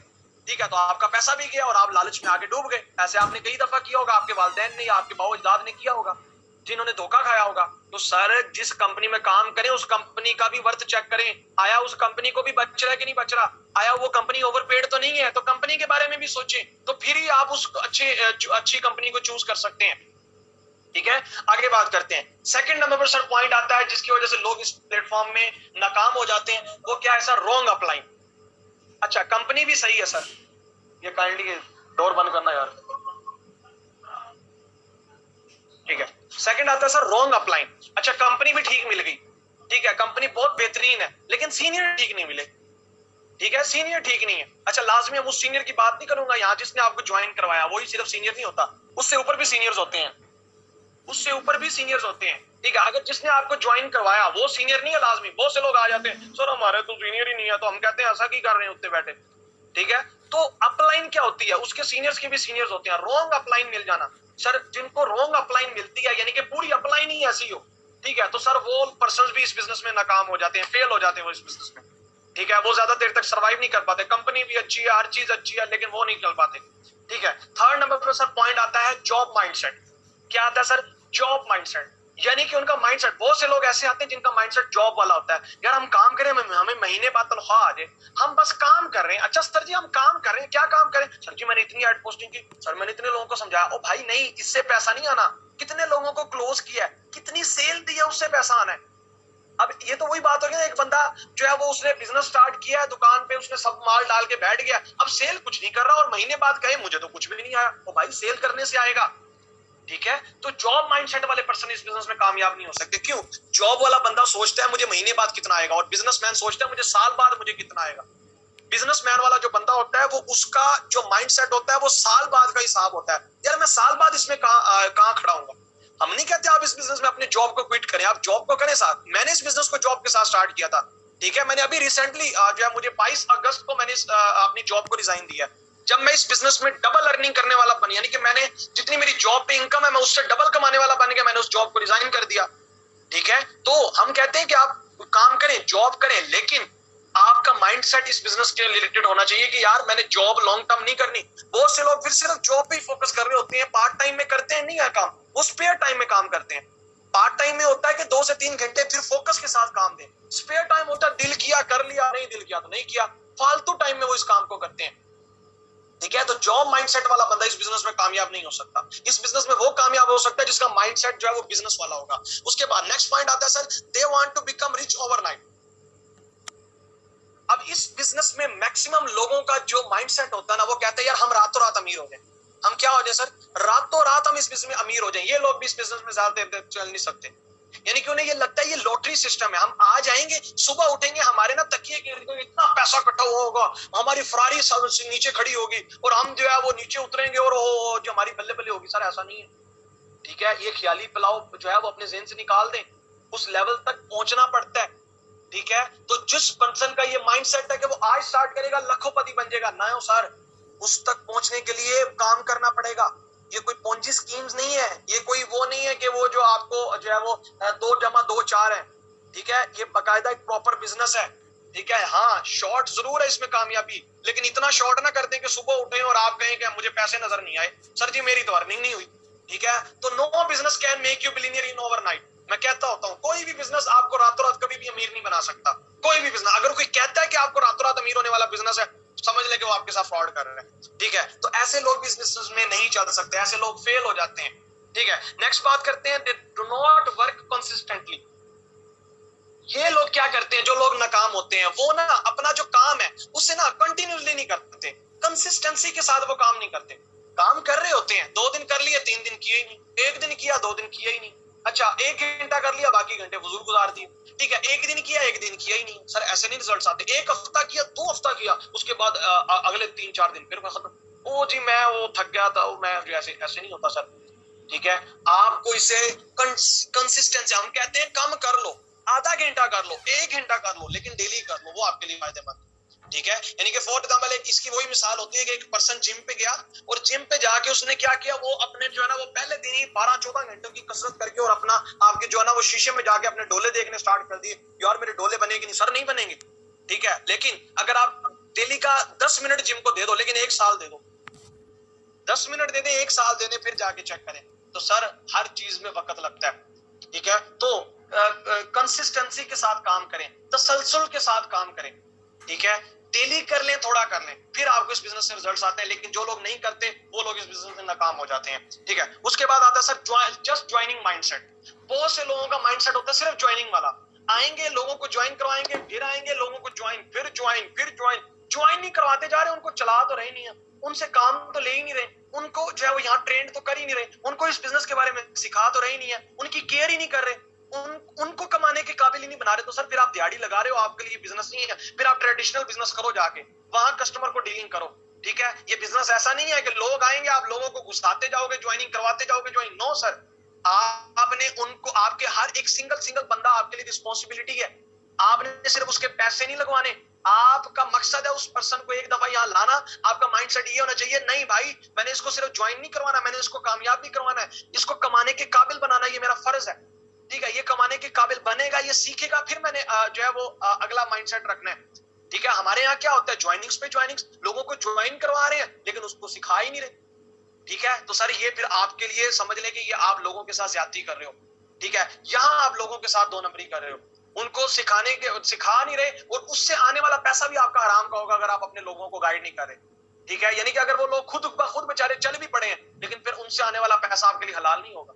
ठीक है। तो आपका पैसा भी गया और आप लालच में आगे डूब गए। ऐसे आपने कई दफा किया होगा, आपके वालिदैन ने या आपके बाबा अजदाद ने किया होगा जिन्होंने धोखा खाया होगा। तो सर जिस कंपनी में काम करें उस कंपनी का भी वर्थ चेक करें, आया उस कंपनी को भी बच रहा है कि नहीं बच रहा, आया वो कंपनी ओवरपेड तो नहीं है, तो कंपनी के बारे में भी सोचें, तो फिर ही आप उस अच्छी कंपनी को चूज कर सकते हैं, ठीक है। आगे बात करते हैं। सेकंड नंबर पर सर पॉइंट आता है जिसकी वजह से लोग इस प्लेटफॉर्म में नाकाम हो जाते हैं, वो क्या है सर? Wrong upline. अच्छा कंपनी भी सही है सर, ये काइंडली डोर बंद करना यार, ठीक है। सेकंड आता है सर रॉन्ग अपलाइन। अच्छा कंपनी भी ठीक मिल गई, ठीक है, कंपनी बहुत बेहतरीन है, लेकिन सीनियर ठीक नहीं मिले, ठीक है, सीनियर ठीक नहीं है। अच्छा लाजमी अब उस सीनियर की बात नहीं करूंगा यहाँ जिसने आपको ज्वाइन करवाया, वही सिर्फ सीनियर नहीं होता, उससे ऊपर भी सीनियर्स होते हैं, उससे ऊपर भी सीनियर्स होते हैं, ठीक है। अगर जिसने आपको ज्वाइन करवाया वो सीनियर नहीं है लाजमी, बहुत से लोग आ जाते हैं सर हमारे तो सीनियर ही नहीं है, तो हम कहते हैं ऐसा की कर रहे हैं उत्ते बैठे, ठीक है। तो अपलाइन क्या होती है? उसके सीनियर्स के भी सीनियर्स होते हैं। रॉन्ग अपलाइन मिल जाना सर, जिनको रॉन्ग अपलाइन मिलती है यानी कि पूरी अपलाइन ही ऐसी हो, ठीक है, तो सर वो पर्सन भी इस बिजनेस में नाकाम हो जाते हैं, फेल हो जाते हैं वो इस बिजनेस में, ठीक है। वो ज्यादा देर तक सर्वाइव नहीं कर पाते, कंपनी भी अच्छी है, हर चीज अच्छी है, लेकिन वो नहीं कर पाते, ठीक है। थर्ड नंबर पर सर पॉइंट आता है जॉब माइंडसेट। क्या आता है सर? जॉब माइंडसेट, यानी कि उनका माइंडसेट, बहुत से लोग ऐसे आते हैं जिनका माइंडसेट जॉब वाला होता है, यार हम काम करें, हमें महीने बाद तनख्वाह आ जाए, हम बस काम कर रहे हैं। अच्छा सर जी हम काम कर रहे हैं, क्या काम करें? सर जी मैंने इतनी एड पोस्टिंग की, सर मैंने इतने लोगों को समझाया। ओ भाई नहीं, इससे पैसा नहीं आना, कितने लोगों को क्लोज किया है, कितनी सेल दी है, उससे पैसा आना है। अब ये तो वही बात हो गई, एक बंदा जो है वो उसने बिजनेस स्टार्ट किया है, दुकान पे उसने सब माल डाल के बैठ गया, अब सेल कुछ नहीं कर रहा और महीने बाद कहे मुझे तो कुछ भी नहीं आया। ओ भाई सेल करने से आएगा, ठीक है। तो जॉब माइंडसेट वाले पर्सन इस बिजनेस में कामयाब नहीं हो सकते। क्यों? जॉब वाला बंदा सोचता है मुझे महीने बाद कितना आएगा, और बिजनेसमैन सोचता है मुझे साल बाद मुझे कितना आएगा। बिजनेसमैन वाला जो बंदा होता है वो उसका जो माइंडसेट होता है वो साल बाद का हिसाब होता है। यार मैं साल बाद इसमें कहां खड़ा हूंगा। हम नहीं कहते आप इस बिजनेस में अपने जॉब को क्विट करें, आप जॉब को करें साथ। मैंने इस बिजनेस को जॉब के साथ स्टार्ट किया था, ठीक है। मैंने अभी रिसेंटली जो है मुझे 22 अगस्त को मैंने अपनी जॉब को रिजाइन दिया। जब मैं इस बिजनेस में डबल अर्निंग करने वाला बन, यानी कि मैंने जितनी मेरी जॉब पे इनकम है मैं उससे डबल कमाने वाला बन के मैंने उस जॉब को रिजाइन कर दिया, ठीक है। तो हम कहते हैं कि आप काम करें, जॉब करें, लेकिन आपका माइंडसेट इस बिजनेस के रिलेटेड होना चाहिए कि यार मैंने जॉब लॉन्ग टर्म नहीं करनी। बहुत से लोग फिर सिर्फ जॉब पे ही फोकस कर रहे होते हैं, पार्ट टाइम में करते हैं नहीं है काम, वो स्पेयर टाइम में काम करते हैं। पार्ट टाइम में होता है कि 2 से 3 घंटे फिर फोकस के साथ काम दें। स्पेयर टाइम होता है दिल किया कर लिया, नहीं दिल किया तो नहीं किया, फालतू टाइम में वो इस काम को करते हैं, ठीक है। तो जॉब माइंडसेट वाला बंदा इस बिजनेस में कामयाब नहीं हो सकता। इस बिजनेस में वो कामयाब हो सकता है जिसका माइंडसेट जो है वो बिजनेस वाला होगा। उसके बाद नेक्स्ट पॉइंट आता है sir, they want to become rich overnight. अब इस बिजनेस में मैक्सिमम लोगों का जो माइंडसेट होता है ना, वो कहते हैं यार हम रातों रात अमीर हो जाए। हम क्या हो जाए सर? रातों रात हम इस बिजनेस में अमीर हो जाए। ये लोग भी इस बिजनेस में ज्यादा देर चल नहीं सकते, यानी कि उन्हें ये लगता है ये लॉटरी सिस्टम है। हम आ जाएंगे, सुबह उठेंगे, हमारे ना तकिए के इतना पैसा इकट्ठा हुआ होगा, हमारी फरारी नीचे खड़ी होगी और हम जो है वो नीचे उतरेंगे और जो हमारी बल्ले बल्ले होगी। सर ऐसा नहीं है, ठीक है। ये ख्याली पुलाव जो है वो अपने ज़हन से निकाल दें। उस लेवल तक पहुंचना पड़ता है, ठीक है। तो जिस पर्सन का ये माइंडसेट है कि वो आज स्टार्ट करेगा लखोपति बन जाएगा, ना सर, उस तक पहुंचने के लिए काम करना पड़ेगा। ये कोई पोंजी स्कीम्स नहीं है, ये कोई वो नहीं है कि वो जो आपको जो है वो 2 जमा 2 4 है, ठीक है। ये बाकायदा एक प्रॉपर बिजनेस है, ठीक है। हाँ, शॉर्ट जरूर है इसमें कामयाबी, लेकिन इतना शॉर्ट ना कर दें कि सुबह उठे और आप कहें कि मुझे पैसे नजर नहीं आए, सर जी मेरी तो अर्निंग नहीं हुई, ठीक है। तो no business can make you billionaire in overnight. मैं कहता होता हूँ कोई भी बिजनेस आपको रातों रात कभी भी अमीर नहीं बना सकता। कोई भी बिजनेस, अगर कोई कहता है कि आपको रातों रात अमीर होने वाला बिजनेस है, समझ ले कि वो आपके साथ फ्रॉड कर रहे हैं, ठीक है। तो ऐसे लोग बिजनेस में नहीं चल सकते, ऐसे लोग फेल हो जाते हैं, ठीक है। नेक्स्ट बात करते हैं, they do not work consistently. ये लोग क्या करते हैं, जो लोग नाकाम होते हैं वो ना अपना जो काम है उससे ना कंटिन्यूसली नहीं करते, कंसिस्टेंसी के साथ वो काम नहीं करते। काम कर रहे होते हैं, 2 दिन कर लिए, 3 दिन किए ही नहीं, 1 दिन किया, 2 दिन किया ही नहीं, अच्छा 1 घंटा कर लिया, बाकी घंटे फजूल गुजार दिए, ठीक है। 1 दिन किया, 1 दिन किया ही नहीं, सर ऐसे नहीं रिजल्ट्स आते। 1 हफ्ता किया, 2 हफ्ता किया, उसके बाद अगले 3-4 दिन फिर खत्म। ओ जी मैं वो थक गया था, मैं ऐसे ऐसे नहीं होता सर, ठीक है। आपको इसे कंसिस्टेंसी, हम कहते हैं कम कर लो, आधा घंटा कर लो, 1 घंटा कर लो, लेकिन डेली कर लो, वो आपके लिए फायदेमंद, ठीक है। यानी कि फॉर एग्जांपल एक इसकी वही मिसाल होती है कि एक पर्सन जिम पे गया और जिम पे जाके उसने क्या किया, वो अपने जो है ना वो पहले दिन ही 12-14 घंटों की कसरत करके और अपना आपके जो है ना वो शीशे में जाके अपने डोले देखने स्टार्ट कर दिए। यार मेरे डोले बनेंगे नहीं, सर नहीं बनेंगे, ठीक है। लेकिन अगर आप डेली का 10 मिनट जिम को दे दो, लेकिन 1 साल दे दो, 10 मिनट दे दे, 1 साल दे दे, फिर जाके चेक करें, तो सर हर चीज में वक्त लगता है, ठीक है। तो कंसिस्टेंसी के साथ काम करें, तसलसल के साथ काम करें, ठीक है। डेली कर लें, थोड़ा कर लें, फिर आपको इस बिजनेस से रिजल्ट्स आते हैं। लेकिन जो लोग नहीं करते वो लोग इस बिजनेस में नाकाम हो जाते हैं, ठीक है। उसके बाद आता है सर जस्ट ज्वाइनिंग माइंडसेट। बहुत से लोगों का माइंडसेट होता है सिर्फ ज्वाइनिंग वाला, आएंगे लोगों को ज्वाइन करवाएंगे, फिर आएंगे लोगों को ज्वाइन, फिर ज्वाइन, फिर ज्वाइन, ज्वाइन नहीं करवाते जा रहे, उनको चला तो रहे नहीं है, उनसे काम तो ले ही नहीं रहे, उनको जो है वो यहाँ ट्रेंड तो कर ही नहीं रहे, उनको इस बिजनेस के बारे में सिखा तो रहे नहीं है, उनकी केयर ही नहीं कर रहे, उनको कमाने के काबिल ही नहीं बना रहे। तो सर फिर आप दिहाड़ी लगा रहे हो, आपके लिए बिजनेस नहीं है। फिर आप ट्रेडिशनल बिजनेस करो, जाके वहां कस्टमर को डीलिंग करो, ठीक है। ये बिजनेस ऐसा नहीं है कि लोग आएंगे आप लोगों को घुसाते जाओगे, ज्वाइनिंग करवाते जाओगे, ज्वाइन, नो सर। आपने उनको, आपके हर एक सिंगल बंदा आपके लिए रिस्पॉन्सिबिलिटी है। आपने सिर्फ उसके पैसे नहीं लगवाने, आपका मकसद है उस पर्सन को एक दफा यहाँ लाना। आपका माइंडसेट ये होना चाहिए, नहीं भाई मैंने इसको सिर्फ ज्वाइन नहीं करवाना, मैंने इसको कामयाब भी करवाना है, इसको कमाने के काबिल बनाना, ये मेरा फर्ज है, ठीक है। ये कमाने के काबिल बनेगा, ये सीखेगा, फिर मैंने जो है वो अगला माइंडसेट रखना है, ठीक है। हमारे यहाँ क्या होता है, ज्वाइनिंग्स पे ज्वाइनिंग्स, लोगों को ज्वाइन करवा रहे हैं लेकिन उसको सिखा ही नहीं रहे, ठीक है। तो सर ये फिर आपके लिए समझ लें कि ये आप लोगों के साथ ज्यादती कर रहे हो, ठीक है। यहाँ आप लोगों के साथ 2 नंबरी कर रहे हो, उनको सिखा नहीं रहे, और उससे आने वाला पैसा भी आपका हराम का होगा अगर आप अपने लोगों को गाइड नहीं कर रहे, ठीक है। यानी कि अगर वो लोग खुद बेचारे चल भी पड़े हैं, लेकिन फिर उनसे आने वाला पैसा आपके लिए हलाल नहीं होगा,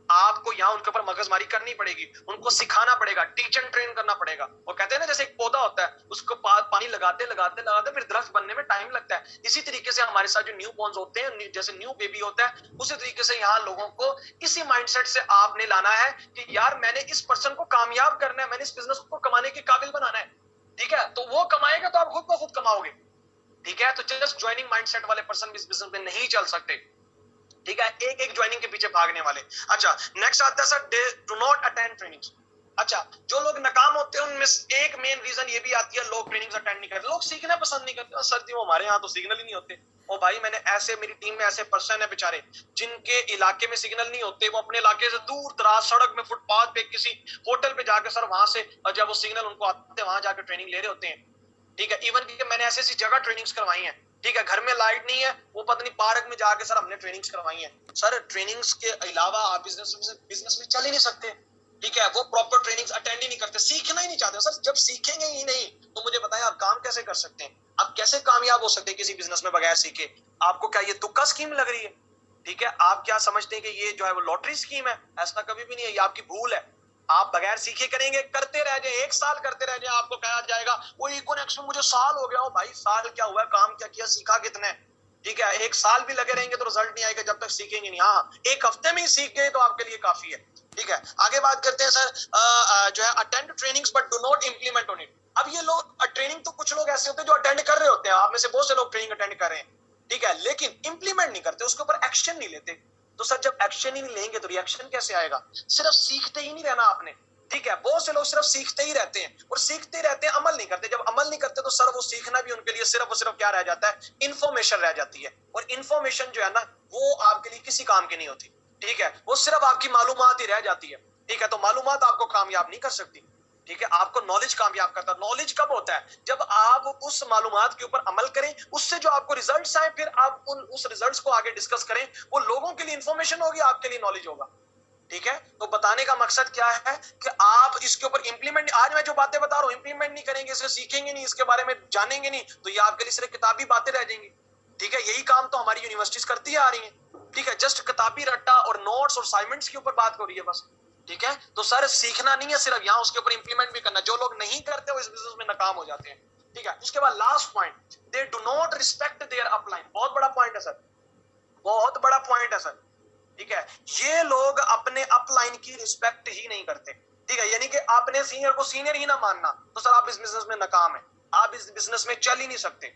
आपको यहाँ उनके ऊपर मगजमारी करनी पड़ेगी, उनको सिखाना पड़ेगा, टीच एंड ट्रेन करना पड़ेगा। वो कहते हैं ना जैसे एक पौधा होता है, उसको पानी लगाते लगाते लगाते फिर दरख्त बनने में टाइम लगता है। इसी तरीके से हमारे साथ जो न्यू बॉर्न्स होते हैं, जैसे न्यू बेबी होता है, उसी तरीके से यहाँ लोगों को इसी माइंडसेट से आपने लाना है कि यार मैंने इस पर्सन को कामयाब करना है, मैंने इस बिजनेस को कमाने के काबिल बनाना है। ठीक है, तो वो कमाएगा तो आप खुद को खुद कमाओगे। ठीक है, तो जस्ट ज्वाइनिंग माइंडसेट वाले पर्सन भी इस बिजनेस में नहीं चल सकते। ठीक है, एक एक ज्वाइनिंग के पीछे भागने वाले। अच्छा, नेक्स्ट आता है sir, do not attend trainings. अच्छा, जो लोग नाकाम होते हैं उनमें एक मेन रीजन ये भी आती है, लोग ट्रेनिंग्स अटेंड नहीं करते, लोग सीखना पसंद नहीं करते। सर जी, वो हमारे यहाँ तो सिग्नल ही नहीं होते। ओ भाई, मैंने ऐसे, मेरी टीम में ऐसे पर्सन है बेचारे जिनके इलाके में सिग्नल नहीं होते, वो अपने इलाके से दूर दराज सड़क में, फुटपाथ पे, किसी होटल पे जाकर सर वहां से जब वो सिग्नल उनको आते हैं वहां जाकर ट्रेनिंग ले रहे होते हैं। ठीक है, इवन कि मैंने ऐसी जगह ट्रेनिंग्स करवाई है। ठीक है, घर में लाइट नहीं है, वो पत्नी पार्क में जाके सर हमने ट्रेनिंग्स करवाई है। सर ट्रेनिंग्स के अलावा आप बिजनेस में चल ही नहीं सकते। ठीक है, वो प्रॉपर ट्रेनिंग्स अटेंड ही नहीं करते, सीखना ही नहीं चाहते। सर जब सीखेंगे ही नहीं तो मुझे बताएं आप काम कैसे कर सकते हैं, आप कैसे कामयाब हो सकते हैं किसी बिजनेस में बगैर सीखे? आपको क्या ये तुक्का स्कीम लग रही है? ठीक है, आप क्या समझते हैं कि ये जो है वो लॉटरी स्कीम है? ऐसा कभी भी नहीं है, ये आपकी भूल है। आप बगैर सीखे करेंगे, करते रह जाए, 1 साल करते रह जाए, आपको कहा जाएगा वो इकोनॉमिक्स में मुझे साल हो गया। हो भाई, साल क्या हुआ, काम क्या किया, सीखा कितने? ठीक है, 1 साल भी लगे रहेंगे तो रिजल्ट नहीं आएगा जब तक सीखेंगे नहीं। हाँ, 1 हफ्ते में ही सीख गए तो आपके लिए काफी है। ठीक है, आगे बात करते हैं सर, जो है attend trainings but do not implement on it. अब ये लोग ट्रेनिंग, तो कुछ लोग ऐसे होते हैं जो अटेंड कर रहे होते हैं, आप में से बहुत से लोग ट्रेनिंग अटेंड कर रहे हैं। ठीक है, लेकिन इंप्लीमेंट नहीं करते, उसके ऊपर एक्शन नहीं लेते। तो सर जब एक्शन ही नहीं लेंगे तो रिएक्शन कैसे आएगा? सिर्फ सीखते ही नहीं रहना आपने। ठीक है, बहुत से लोग सिर्फ सीखते ही रहते हैं और सीखते रहते हैं, अमल नहीं करते। जब अमल नहीं करते तो सर वो सीखना भी उनके लिए सिर्फ और सिर्फ क्या रह जाता है? इंफॉर्मेशन रह जाती है। और इंफॉर्मेशन जो है ना, वो आपके लिए किसी काम की नहीं होती। ठीक है, वो सिर्फ आपकी मालूमात ही रह जाती है। ठीक है, तो मालूमात आपको कामयाब नहीं कर सकती। ठीक है, आपको नॉलेज कामयाब करता है। नॉलेज कब होता है? जब आप उस मालूमात के ऊपर अमल करें, उससे जो आपको रिजल्ट्स आए, फिर आप उस रिजल्ट्स को आगे डिस्कस करें। वो लोगों के लिए इंफॉर्मेशन होगी, आपके लिए नॉलेज होगा। ठीक है, तो बताने का मकसद क्या है कि आप इसके ऊपर इंप्लीमेंट, आज मैं जो बातें बता रहा हूं इंप्लीमेंट नहीं करेंगे, इसे सीखेंगे नहीं, इसके बारे में जानेंगे नहीं, तो ये आपके लिए सिर्फ किताबी बातें रह जाएंगी। ठीक है, यही काम तो हमारी यूनिवर्सिटीज करती आ रही है। ठीक है, जस्ट किताबी रट्टा और नोट्स और असाइनमेंट्स के ऊपर बात हो रही है बस। ठीक है, तो सर सीखना नहीं है सिर्फ, यहाँ उसके ऊपर इंप्लीमेंट भी करना। जो लोग नहीं करते वो इस बिजनेस में नाकाम हो जाते हैं। ठीक है, उसके बाद last point, they do not respect there upline. बहुत बड़ा पॉइंट है सर, बहुत बड़ा पॉइंट है सर। ठीक है, ये लोग अपने अपलाइन की रिस्पेक्ट ही नहीं करते। ठीक है, यानी कि अपने सीनियर को सीनियर ही ना मानना, तो सर आप इस बिजनेस में नाकाम है, आप इस बिजनेस में चल ही नहीं सकते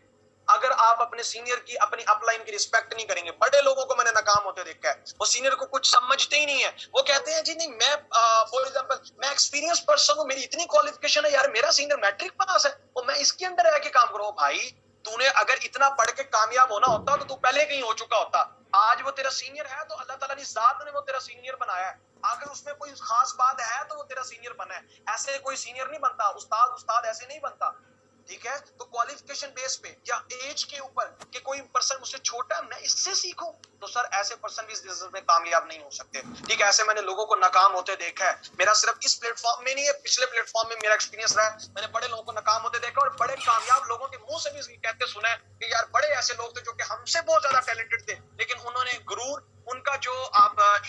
अगर आप अपने सीनियर की, अपनी अपलाइन की रिस्पेक्ट नहीं करेंगे। बड़े लोगों को मैंने नाकाम होते देखा है, वो सीनियर को कुछ समझते ही नहीं है। वो कहते हैं जी नहीं, मैं फॉर एग्जांपल मैं एक्सपीरियंस पर्सन हूं, मेरी इतनी क्वालिफिकेशन है, यार मेरा सीनियर मैट्रिक पास है और मैं इसके अंदर रह के काम करूं। भाई तूने अगर इतना पढ़ के कामयाब होना होता तो तू पहले कहीं हो चुका होता। आज वो तेरा सीनियर है तो अल्लाह ताला ने जात ने वो तेरा सीनियर बनाया है। अगर उसमें कोई खास बात है तो वो तेरा सीनियर बना है। ऐसे कोई सीनियर नहीं बनता, उस्ताद ऐसे नहीं बनता। ठीक है, तो क्वालिफिकेशन बेस पे या एज के ऊपर कि कोई पर्सन मुझसे छोटा है, मैं इससे सीखूं, तो सर ऐसे पर्सन भी इस बिजनेस में कामयाब नहीं हो सकते। ठीक है, ऐसे मैंने लोगों को नाकाम होते देखा है। मेरा सिर्फ इस प्लेटफॉर्म में नहीं है, पिछले प्लेटफॉर्म में मेरा एक्सपीरियंस रहा है। मैंने बड़े लोगों को नाकाम होते देखा और बड़े कामयाब लोगों के मुंह से भी कहते सुना है कि यार बड़े ऐसे लोग थे जो कि हमसे बहुत ज्यादा टैलेंटेड थे, लेकिन उन्होंने गुरूर, उनका जो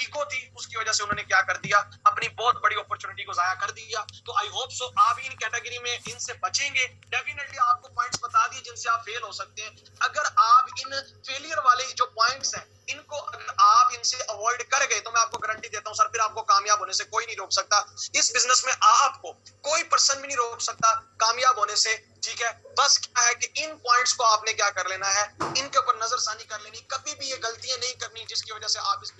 ईगो थी, उसकी वजह से उन्होंने क्या कर दिया, अपनी बहुत बड़ी अपॉर्चुनिटी को जाया कर दिया। तो आई होप सो आप इन कैटेगरी में इनसे बचेंगे। डेफिनेटली आपको पॉइंट्स बता दिए जिनसे आप फेल हो सकते हैं। अगर आप इन फेलियर वाले जो पॉइंट्स हैं इनको अगर आप इनसे अवॉइड कर गए तो मैं आपको गारंटी देता हूं सर, फिर आपको कामयाब होने से कोई नहीं रोक सकता। इस बिजनेस में आपको कोई पर्सन भी नहीं रोक सकता कामयाब होने से। ठीक है, बस क्या है कि इन पॉइंट्स को आपने क्या कर लेना है, इनके ऊपर नजरसानी कर लेनी, कभी भी ये गलतियां नहीं करनी जिसकी वजह से आप इस